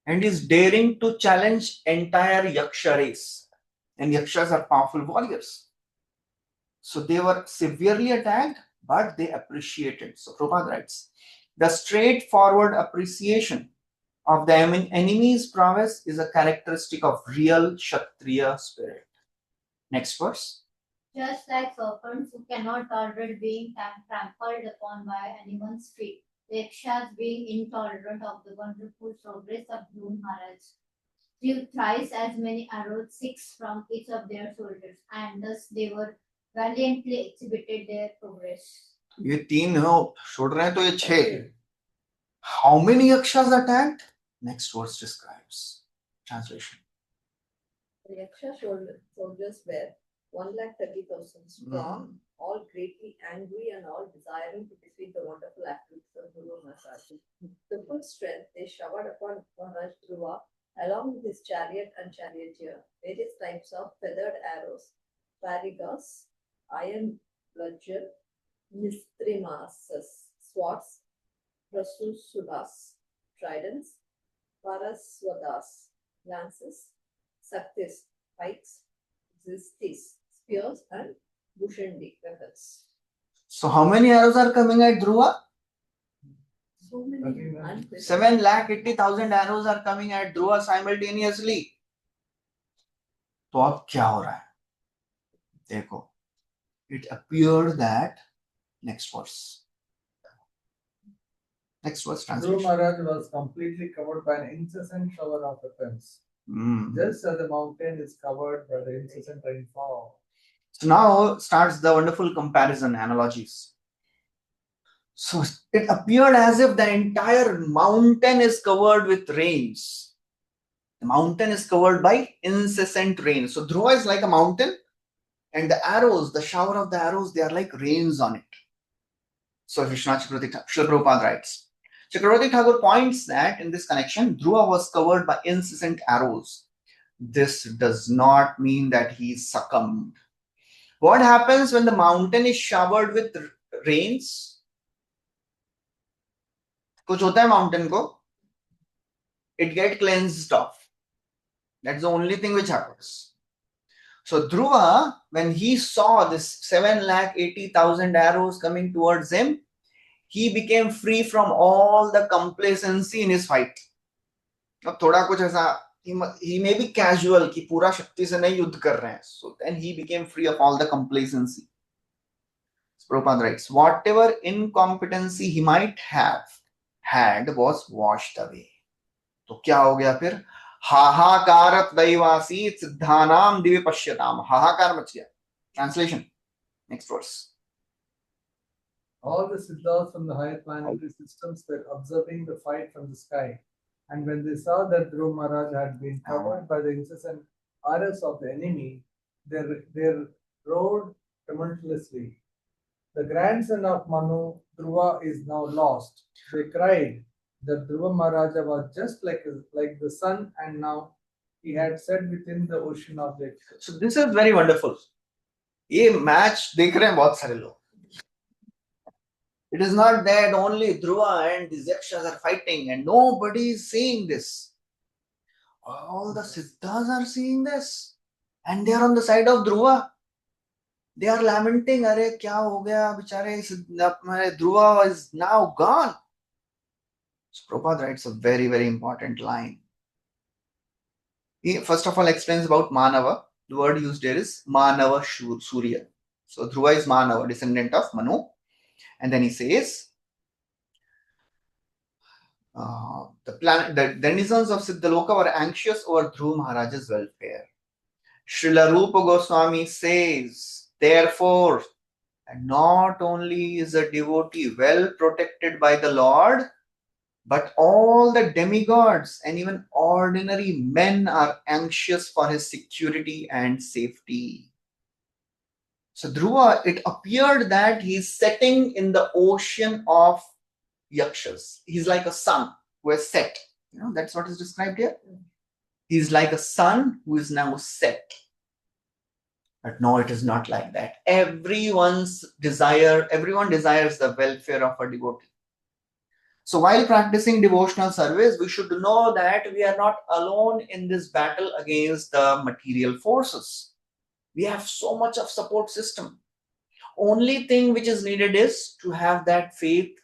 And is daring to challenge entire Yaksha race. And Yakshas are powerful warriors. So they were severely attacked, but they appreciated. So Prabhupada writes, the straightforward appreciation of the enemy's prowess is a characteristic of real Kshatriya spirit. Next verse. Just like serpents who cannot tolerate being trampled upon by anyone's feet, the Yakshas, being intolerant of the wonderful progress of Dhruva Maharaj, threw thrice as many arrows, 6 from each of their shoulders, and thus they were valiantly exhibited their progress. ये 3 हो, छोड़ रहे हैं तो ये 6. How many Yakshas attacked? Next verse describes. Translation. The Yaksha soldiers were 130,000 strong, all greatly angry and all desiring to defeat the wonderful activities of Dhruva Maharaj. The full strength they showered upon Maharaj Dhruva, along with his chariot and charioteer, various types of feathered arrows, parigas, iron bludgeon, nistrimasas, swords, prasusudas, tridents, paraswadas, lances, saktis, pikes, zistis, spears, and bhushandi weapons. So how many arrows are coming at Dhruva? So many. 7,80,000 arrows are coming at Dhruva simultaneously. तो अब क्या हो रहा है? देखो. It appeared that next verse. Next verse translation. Dhruva Maharaj was completely covered by an incessant shower of weapons. Just as the mountain is covered by the incessant rainfall. So now starts the wonderful comparison analogies. So it appeared as if the entire mountain is covered with rains. The mountain is covered by incessant rain. So Dhruva is like a mountain, and the arrows, the shower of the arrows, they are like rains on it. So Vishnu Chakravarti Srila Prabhupada writes. Chakravarti Thakur points that in this connection, Dhruva was covered by incessant arrows. This does not mean that he succumbed. What happens when the mountain is showered with rains? कुछ होता है mountain को, it get cleansed off. That's the only thing which happens. So Dhruva, when he saw this 780,000 arrows coming towards him, he became free from all the complacency in his fight. अब थोड़ा कुछ ऐसा, he may be casual कि पूरा शक्ति से नहीं युद्ध कर रहे हैं. So then he became free of all the complacency. Prabhupada writes, whatever incompetency he might have had was washed away. तो क्या हो गया फिर? हाहाकारत दैवासी सिद्धानाम दिव्य पश्यताम. हाहाकार मच गया. Translation. Next verse. All the siddhas from the higher planetary systems were observing the fight from the sky, and when they saw that Dhruva Maharaj had been covered by the incessant arrows of the enemy, they roared tumultuously. The grandson of Manu, Dhruva, is now lost. They cried that Dhruva Maharaja was just like the sun, and now he had set within the ocean of the. So this is very wonderful. ये match देख रहे हैं बहुत सारे लोग. It is not that only Dhruva and these yakshas are fighting and nobody is seeing this. All the siddhas are seeing this, and they are on the side of Dhruva. They are lamenting, अरे क्या हो गया बेचारे, हमारे Dhruva is now gone. So Prabhupada writes a very, very important line. He first of all explains about Manava. The word used here is Manava Surya. So Dhruva is Manava, descendant of Manu. And then he says, the denizens of Siddhaloka were anxious over Dhruva Maharaja's welfare. Srila Rupa Goswami says, therefore, and not only is a devotee well protected by the Lord, but all the demigods and even ordinary men are anxious for his security and safety. So Dhruva, it appeared that he's setting in the ocean of yakshas. He's like a sun who has set. That's what is described here. He's like a sun who is now set. But no, it is not like that. Everyone desires the welfare of a devotee. So while practicing devotional service, we should know that we are not alone in this battle against the material forces. We have so much of support system. Only thing which is needed is to have that faith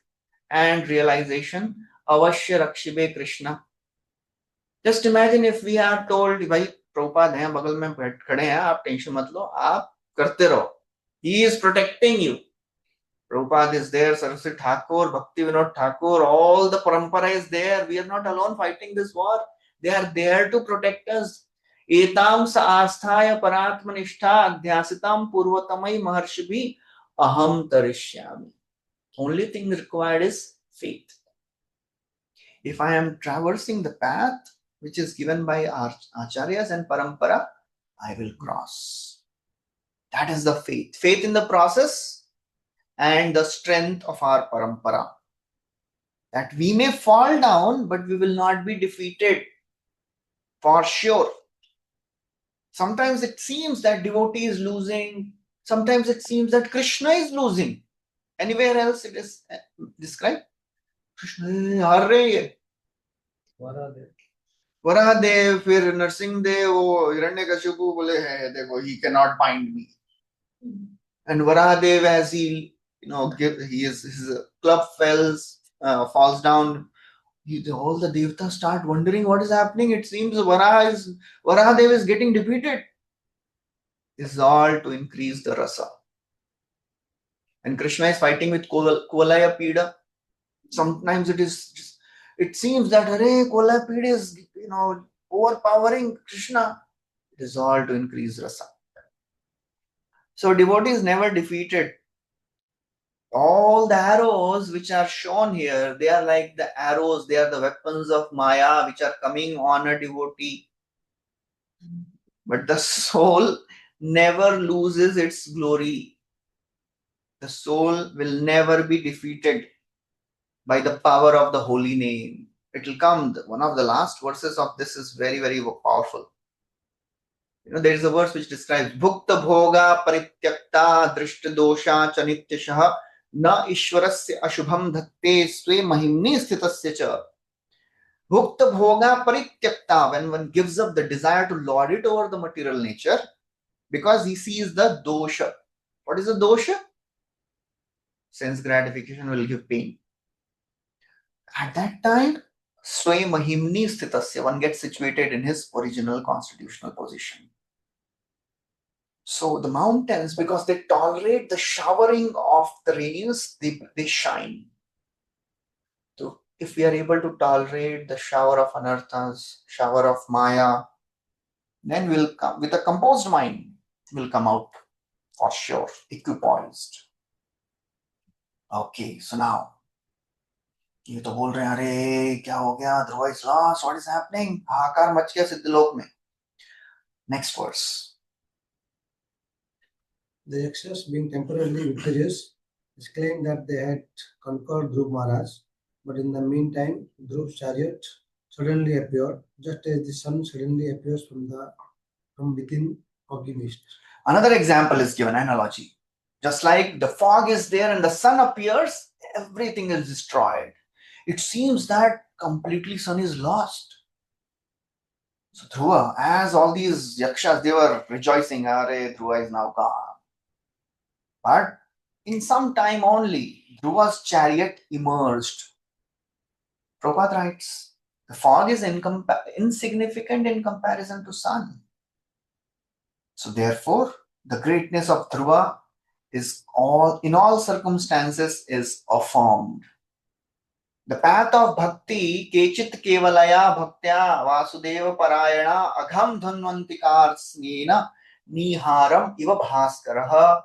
and realization. Avashya Rakshibe Krishna. Just imagine if we are told, भाई प्रभुपाद हैं बगल में खड़े हैं, आप tension मत लो, आप करते रहो. He is protecting you. Prabhupada is there, Saraswati Thakur, Bhakti Vinod Thakur, all the parampara is there. We are not alone fighting this war. They are there to protect us. Etam sa asthaya paratmanishta adhyasitam purvatamai maharshibhi aham tarishyami. Only thing required is faith. If I am traversing the path which is given by our acharyas and parampara, I will cross. That is the faith. Faith in the process and the strength of our parampara. That we may fall down, but we will not be defeated. For sure. Sometimes it seems that devotee is losing. Sometimes it seems that Krishna is losing. Anywhere else it is described. Krishna हार रहे हैं. वराहदेव, फिर नरसिंहदेव, वो हिरण्यकशिपु बोले हैं देखो, he cannot bind me. And Varahadev, as he his club falls down, all the devtas start wondering what is happening. It seems Varahadev is getting defeated. This is all to increase the rasa. And Krishna is fighting with Kuvalaya Pida. Sometimes it seems that Kuvalaya Pida is overpowering Krishna. It is all to increase rasa. So devotee is never defeated. All the arrows which are shown here, they are like the arrows, they are the weapons of Maya which are coming on a devotee. But the soul never loses its glory. The soul will never be defeated by the power of the holy name. It will come. One of the last verses of this is very, very powerful. There is a verse which describes Bhukta Bhoga Parityakta Drishta Dosha Chanityashaha Na Ishwarasya Ashubham Dhakte Swe Mahimni Sthitasya Cha. Bhukta Bhoga Parityakta, when one gives up the desire to lord it over the material nature, because he sees the dosha. What is the dosha? Sense gratification will give pain. At that time, Sway Mahimni Sthitasya, one gets situated in his original constitutional position. So the mountains, because they tolerate the showering of the rains, they shine. So if we are able to tolerate the shower of anarthas, shower of Maya, then we'll come with a composed mind, we'll come out for sure, equipoised. Okay, so now ये तो बोल रहे हैं अरे क्या हो गया, Dhruv is lost, what is happening, हाहाकार मच गया सिद्धलोक में. Next verse. The Yakshas, being temporarily victorious, claimed that they had conquered Dhruv Maharaj, but in the meantime, Dhruv's chariot suddenly appeared, just as the sun suddenly appears from within foggy mist. Another example is given, analogy. Just like the fog is there and the sun appears, everything is destroyed. It seems that completely sun is lost. So Dhruva, as all these yakshas, they were rejoicing, Are Dhruva is now gone. But in some time only, Dhruva's chariot emerged. Prabhupada writes, the fog is insignificant in comparison to sun. So therefore, the greatness of Dhruva is in all circumstances is affirmed. The path of bhakti, kechit kevalaya bhaktya vasudeva parayana agham dhanvantikar niharam iva bhaskaraha.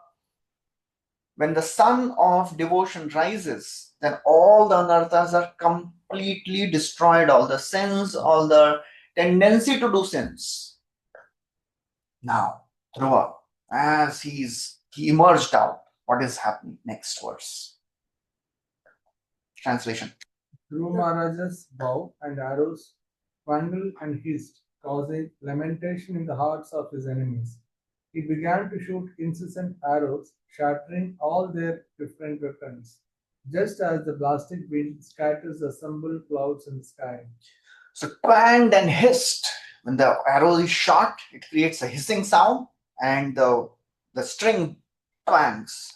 When the sun of devotion rises, then all the anarthas are completely destroyed, all the sins, all the tendency to do sins. Now, Dhruva, as he emerged out, what is happening? Next verse. Translation. Dhruva Maharaj's bow and arrows twinkled and hissed, causing lamentation in the hearts of his enemies. He began to shoot incessant arrows, shattering all their different weapons, just as the blasting wind scatters the assembled clouds in the sky. So twanged and hissed. When the arrow is shot, it creates a hissing sound, and the string twangs.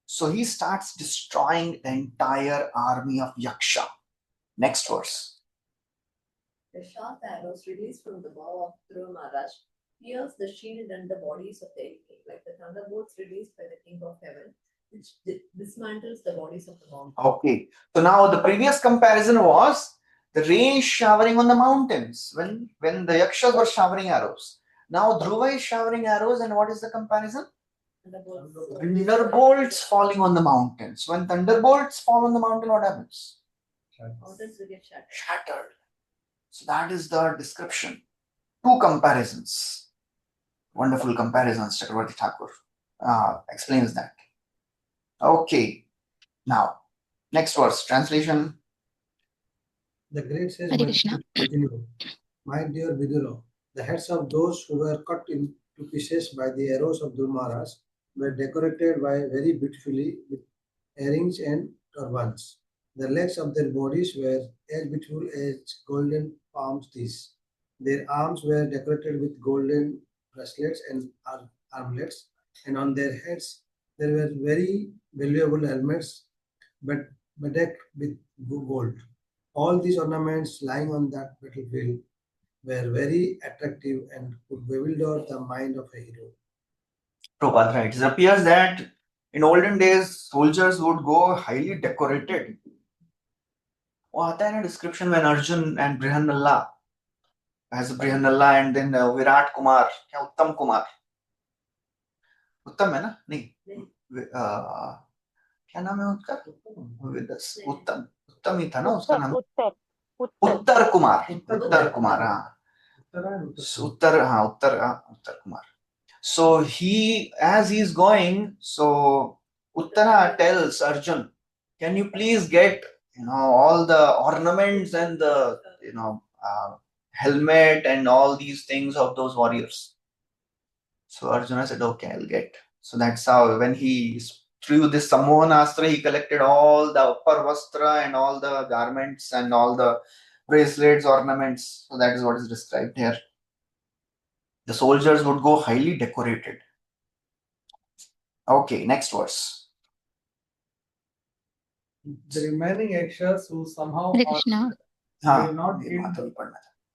So he starts destroying the entire army of Yaksha. Next verse. The sharp arrows released from the bow of Dhruva Maharaj pierce the shield and the bodies of the enemy, like the thunderbolts released by the King of Heaven, which dismantles the bodies of the mountains. Okay, so now the previous comparison was the rain showering on the mountains when the Yakshas were showering arrows. Now Dhruva is showering arrows, and what is the comparison? Thunderbolts falling on the mountains. When thunderbolts fall on the mountain, what happens? Mountains will get Shattered. So that is the description. Two comparisons. Wonderful comparisons. Chakravarti Thakur explains that. Okay. Now, next verse. Translation. The great says, Hare Krishna. My dear Vidura, the heads of those who were cut into pieces by the arrows of Dhruva Maharaj were decorated very beautifully with earrings and turbans. The legs of their bodies were as beautiful as golden palm trees. Their arms were decorated with golden bracelets and armlets, and on their heads there were very valuable helmets, but bedecked with gold. All these ornaments lying on that battlefield were very attractive and could bewilder the mind of a hero. Prabhupada writes, it appears that in olden days, soldiers would go highly decorated. वो आता है ना description when Arjun and Brihanalla, as Brihanalla and then Virat Kumar, क्या उत्तम कुमार, उत्तम है ना, नहीं, क्या नाम है उसका? उत्तम ही था ना उसका नाम? उत्तर उत्तर कुमार। हाँ उत्तर Kumar. So as he's going, so Uttara tells Arjun, can you please get all the ornaments and the helmet and all these things of those warriors? So Arjuna said, okay, I'll get. So that's how when he threw this Samohanastra, he collected all the upper vastra and all the garments and all the bracelets, ornaments. So that is what is described here. The soldiers would go highly decorated. Okay, next verse. The remaining yakshas who somehow Hare Krishna. were not killed.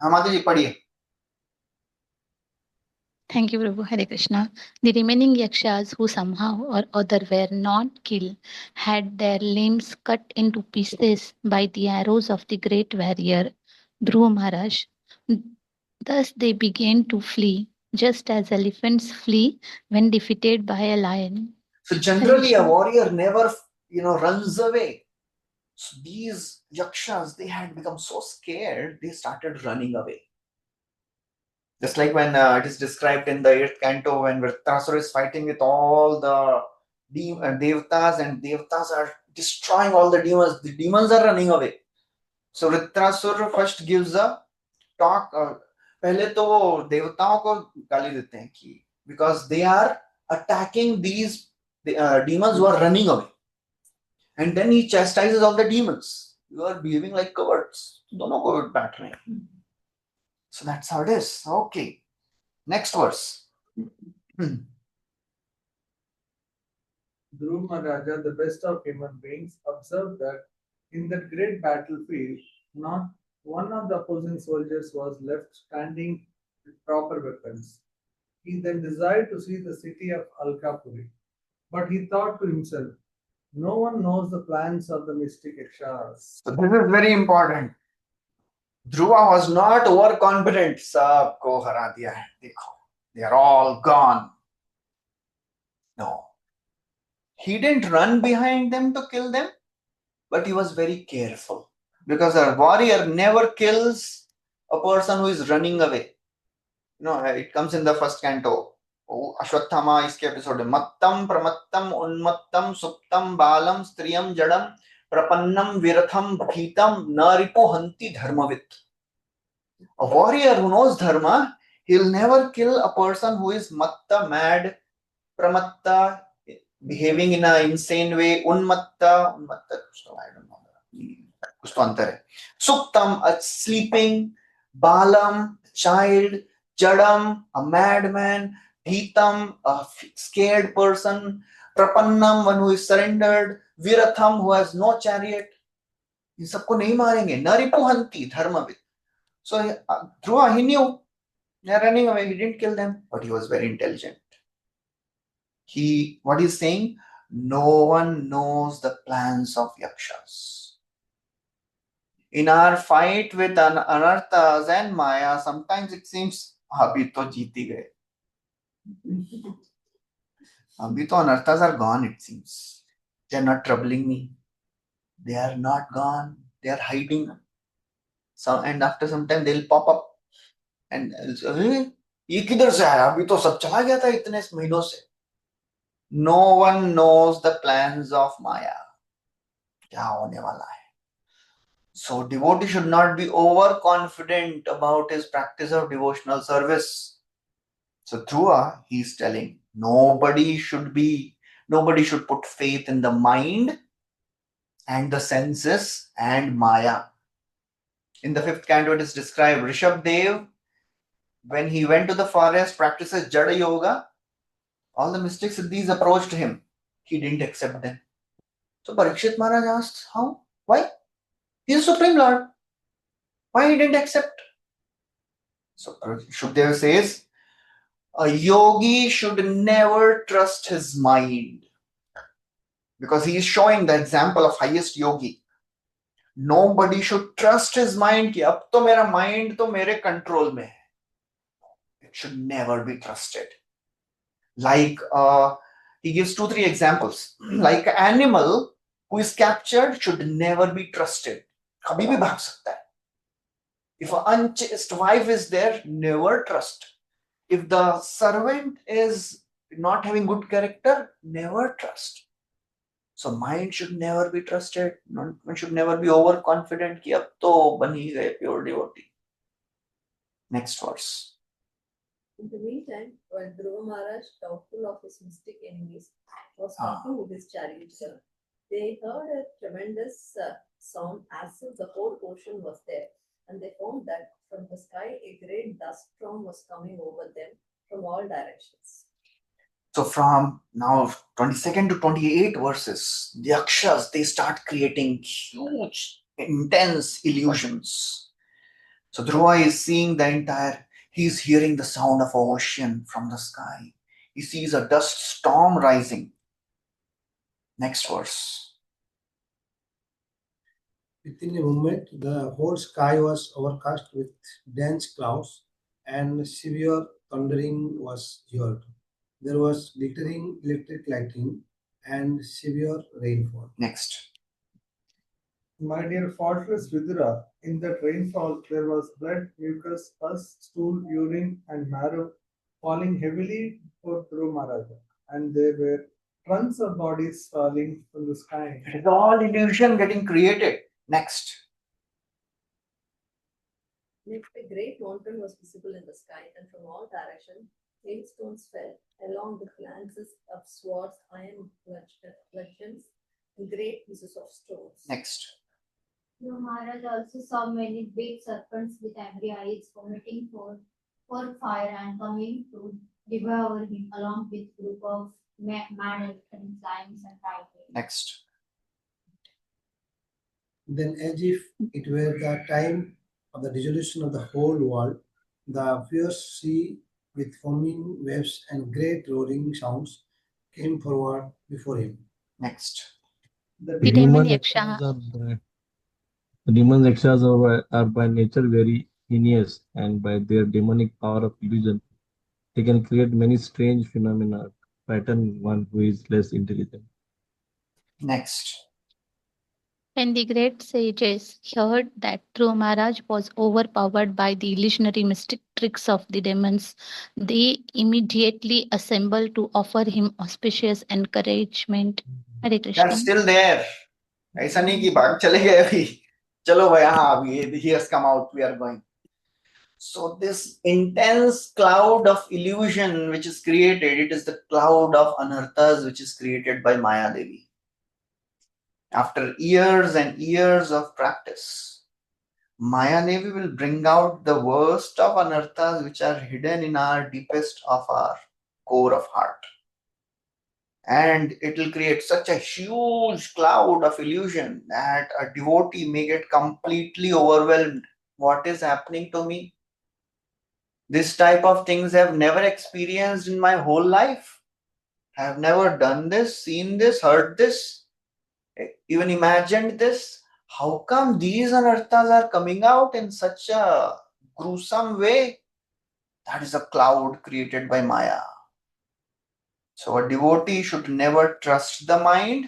Mataji padhiye. Thank you, Prabhu. Hare Krishna. The remaining yakshas who somehow or other were not killed had their limbs cut into pieces by the arrows of the great warrior Dhruva Maharaj. Thus they began to flee, just as elephants flee when defeated by a lion. So generally a warrior never, runs away. So these yakshas, they had become so scared, they started running away. Just like when it is described in the 8th canto, when Vritrasura is fighting with all the devatas, and devatas are destroying all the demons are running away. So Vritrasura first gives a talk. पहले तो वो देवताओं को गाली देते हैं कि because they are attacking these demons who are running away. And then he chastises all the demons. You are behaving like cowards. Don't go with battering. So that's how it is. Okay. Next verse. Dhruva Maharaja, the best of human beings, observed that in that great battlefield, not one of the opposing soldiers was left standing with proper weapons. He then desired to see the city of Alkapuri. But he thought to himself, no one knows the plans of the mystic yakshas. So this is very important. Dhruva was not overconfident. Sabko hara diya hai. Dekho. They are all gone. No. He didn't run behind them to kill them, but he was very careful. Because a warrior never kills a person who is running away. It comes in the 1st canto. Ashwathama iske episode में मत्तम प्रमत्तम उन्मत्तम सुप्तम बालम स्त्रियम जड़म प्रपन्नम विरथम भीतम न repo हंति धर्मवित. A warrior who knows dharma, he'll never kill a person who is matta, mad, pramatta, behaving in an insane way, unmatta, I don't know. कुछ तो अंतर है. Suptam, a sleeping, balam, child, jadam, a madman, bhitam, a scared person, prapannam, one who is surrendered, viratham, who has no chariot. इन सबको नहीं मारेंगे. नरिपुहंति धर्मविद. So Dhruva, he knew they're running away. He didn't kill them, but he was very intelligent. What he's saying, no one knows the plans of yakshas. In our fight with anarthas and maya, sometimes it seems, abhi to jeeti gaye. Abhi to anarthas are gone, it seems. They're not troubling me. They are not gone. They are hiding. And after some time, they'll pop up. And ये किधर से आया? अभी तो सब चला गया था इतने महीनों से. No one knows the plans of Maya. क्या होने वाला है? So devotee should not be overconfident about his practice of devotional service. So Dhruva, he's telling, nobody should put faith in the mind and the senses and Maya. In the 5th canto, it is described, Rishabdev, when he went to the forest, practices Jada Yoga, all the mystic siddhis approached him. He didn't accept them. So Parikshit Maharaj asked, how? Why? He is Supreme Lord. Why he didn't accept? So Shukdev says, a yogi should never trust his mind. Because he is showing the example of highest yogi. Nobody should trust his mind कि अब तो मेरा mind तो मेरे control में है. It should never be trusted. Like he gives 2-3 examples. Like an animal who is captured should never be trusted. कभी भी भाग सकता है. If an unchaste wife is there, never trust. If the servant is not having good character, never trust. So mind should never be trusted. One should never be overconfident कि अब तो बन ही गए pure devotee. Next verse. In the meantime, while Dhruva Maharaj, doubtful of his mystic enemies, was talking with his charioteer, they heard a tremendous sound as if the whole ocean was there, and they found that from the sky a great dust storm was coming over them from all directions. So from now 22nd to 28 verses, the Akshas, they start creating huge, intense illusions. So Dhruva is seeing the entire, he's hearing the sound of ocean from the sky. He sees a dust storm rising. Next verse. Within a moment, the whole sky was overcast with dense clouds, and severe thundering was heard. There was glittering electric lightning and severe rainfall. Next. My dear faultless Vidura, in that rainfall there was blood, mucus, pus, stool, urine, and marrow falling heavily for Dhruva Maharaja, and there were tons of bodies falling from the sky. It is all illusion getting created. Next. Next, a great mountain was visible in the sky, and from all directions, hailstones fell, along with lances of swords, iron bludgeons, and great pieces of stones. Next. Dhruva Maharaj also saw many big serpents with angry eyes vomiting for fire and coming to devour him, along with a group of mad elephants, lions, and tigers. Next. Then, as if it were the time of the dissolution of the whole world, the fierce sea with foaming waves and great roaring sounds came forward before him. Next. The demon Yaksha. Demons Yakshas are by nature very heinous, and by their demonic power of illusion, they can create many strange phenomena, frighten one who is less intelligent. Next. When the great sages heard that Dhruva Maharaj was overpowered by the illusionary mystic tricks of the demons, they immediately assembled to offer him auspicious encouragement. Hare They Krishna. are still there. ऐसा नहीं कि भाग चले गए अभी. चलो भाई हाँ अभी he has come out. We are going. So this intense cloud of illusion which is created, it is the cloud of anarthas which is created by Maya Devi. After years and years of practice, Maya Devi will bring out the worst of anarthas which are hidden in our deepest of our core of heart. And it will create such a huge cloud of illusion that a devotee may get completely overwhelmed. What is happening to me? This type of things I have never experienced in my whole life. I have never done this, seen this, heard this, even imagined this. How come these anarthas are coming out in such a gruesome way? That is a cloud created by Maya. So a devotee should never trust the mind.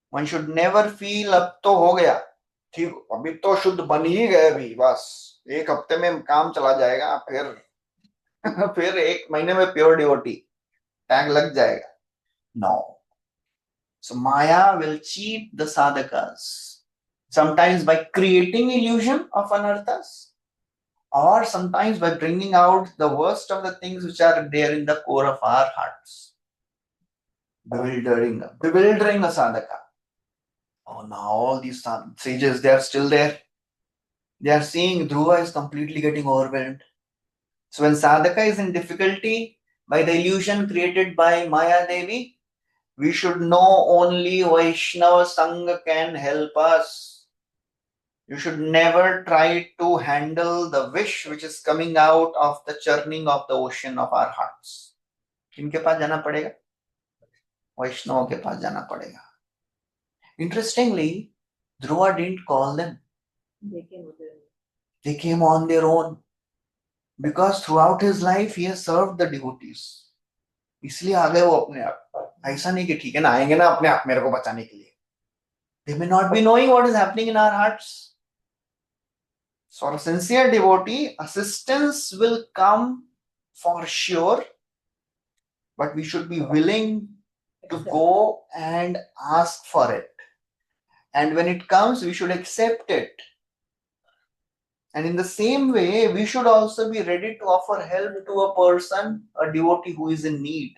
One should never feel अब तो हो गया, ठीक अभी तो शुद्ध बन ही गए भी, बस एक हफ्ते में काम चला जाएगा, फिर एक महीने में प्योर डिवोटी टैग लग जाएगा. No. So Maya will cheat the sadhakas, sometimes by creating illusion of anarthas, or sometimes by bringing out the worst of the things which are there in the core of our hearts. Bewildering a sadhaka. Oh, now all these sages, they are still there. They are seeing Dhruva is completely getting overwhelmed. So when sadhaka is in difficulty by the illusion created by Maya Devi, we should know only Vaishnava Sangha can help us. You should never try to handle the wish which is coming out of the churning of the ocean of our hearts. किनके पास जाना पड़ेगा? वैष्णवों के पास जाना पड़ेगा. Interestingly, Dhruva didn't call them. They came on their own. Because throughout his life, he has served the devotees. इसलिए आ गए वो अपने आप, ऐसा नहीं कि ठीक है ना आएंगे ना अपने आप मेरे को बचाने के लिए. They may not be knowing what is happening in our hearts. So, for a sincere devotee, assistance will come for sure, but we should be willing to go and ask for it. And when it comes, we should accept it. And in the same way, we should also be ready to offer help to a person, a devotee who is in need.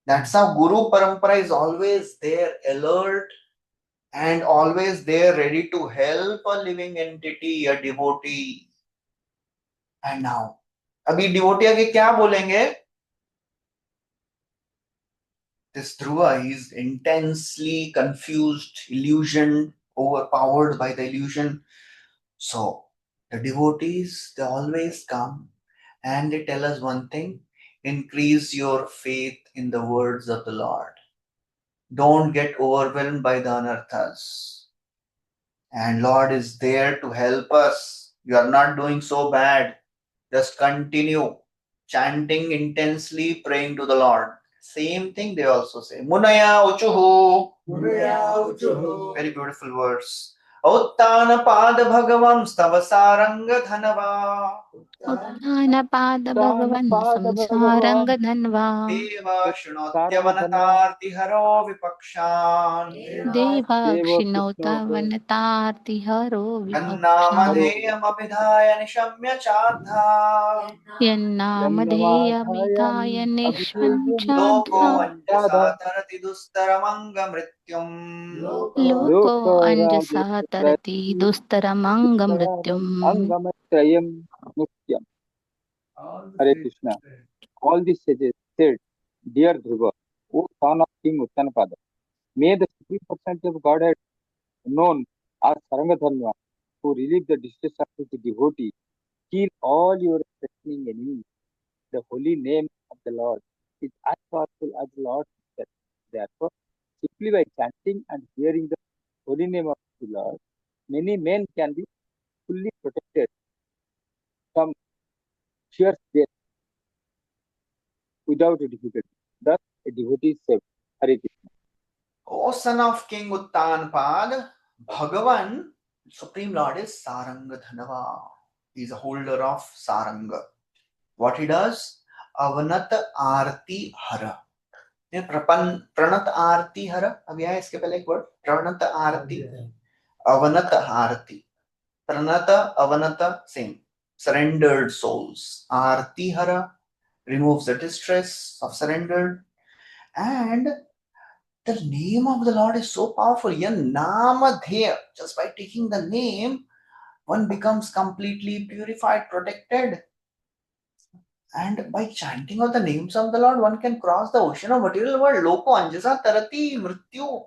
That's how Guru Parampara is always there, alert, and always there ready to help a living entity, a devotee. And now, अभी devotee आगे क्या बोलेंगे? This Dhruva, he is intensely confused, illusioned, overpowered by the illusion. So, the devotees, they always come and they tell us one thing: increase your faith in the words of the Lord. Don't get overwhelmed by the anarthas. And Lord is there to help us. You are not doing so bad. Just continue chanting intensely, praying to the Lord. Same thing they also say. Munaya uchuhu. Munaya uchuhu. Very beautiful words. Uttana pada bhagavan stavasaranga dhanava. Uttanapada भगवन् संसारङ्ग धन्वा Deva shrunotyavanataarti haro vipakshan. देवाक्षिणौतवनतार्तिहरो विभक्षान् Gannamadheyam abhidhaya nishamya chadha. यन्नामधेयमिधाय Loko निष्वञ्चाद्धा anjasa tarati dustaramanga mrityum. Loco अञ्जसा तरति दुस्तरमङ्गमृत्युम् Angamatrayam Mutyam. Hare Krishna. All these sages said, Dear Dhruva, O son of King Uttanapada, may the supreme personality of Godhead known as Sarangadhanva, who relieve the distress of his devotee, kill all your threatening enemies. The holy name of the Lord is as powerful as the Lord himself. Therefore, simply by chanting and hearing the holy name of the Lord, many men can be fully protected from fierce death without difficulty. Thus, a devotee is saved. Hare Krishna. O son of King Uttanpad, Bhagavan, Supreme Lord is Saranga Dhanava. He is a holder of Saranga. What he does? Avanat Arti Hara. प्रणत आरती हर अभी आया इसके पहले एक word प्रणत Aarti अवनत Aarti pranata avanata same surrendered souls arti hara removes the distress of surrendered and the name of the Lord is so powerful yan namadheya just by taking the name one becomes completely purified protected. And by chanting of the names of the Lord, one can cross the ocean of material world. Loko anjasa tarati mrityu.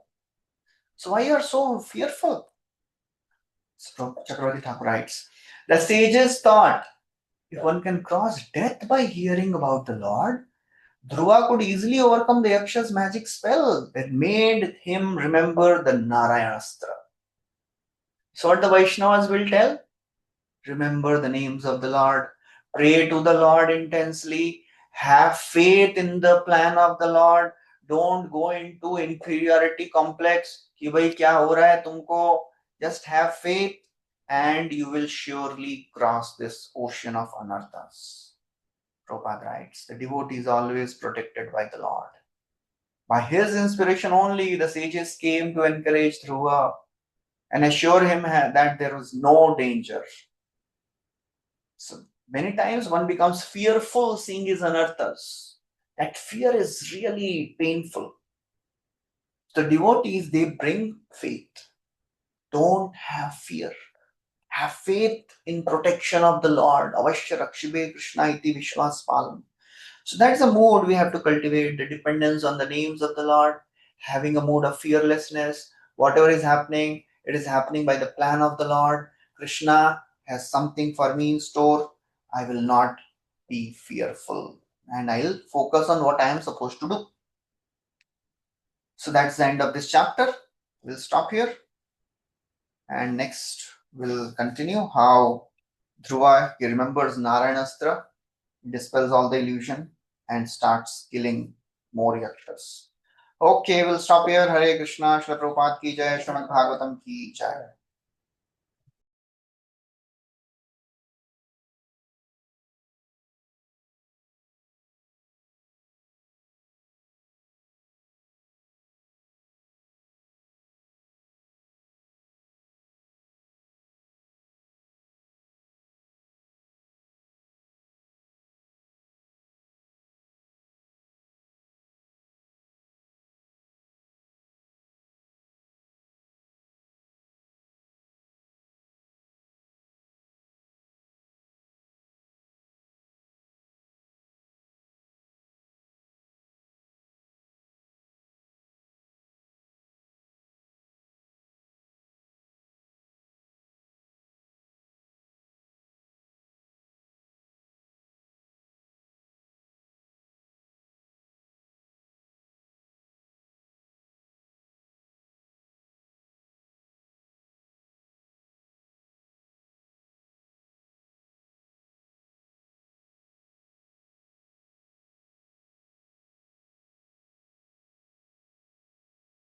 So why you are so fearful? Chakravarti Thakur writes, the sages thought if one can cross death by hearing about the Lord, Dhruva could easily overcome the Yaksha's magic spell that made him remember the Narayanastra. So what the Vaishnavas will tell? Remember the names of the Lord. Pray to the Lord intensely. Have faith in the plan of the Lord. Don't go into inferiority complex. कि भाई क्या हो रहा है तुमको? Just have faith and you will surely cross this ocean of anarthas. Prabhupada writes, the devotee is always protected by the Lord. By his inspiration only, the sages came to encourage Dhruva and assure him that there was no danger. So many times one becomes fearful seeing his anarthas. That fear is really painful. The devotees, they bring faith. Don't have fear. Have faith in protection of the Lord. Avashya rakshibe Krishna iti vishwas palam. So that's a mood we have to cultivate, the dependence on the names of the Lord, having a mood of fearlessness. Whatever is happening, it is happening by the plan of the Lord. Krishna has something for me in store. I will not be fearful and I'll focus on what I am supposed to do. So that's the end of this chapter. We'll stop here. And next we'll continue how Dhruva, he remembers Narayanastra, dispels all the illusion, and starts killing more yakshas. Okay, we'll stop here. Hare Krishna. Shri Prabhupada ki jai. Srimad Bhagavatam ki jai.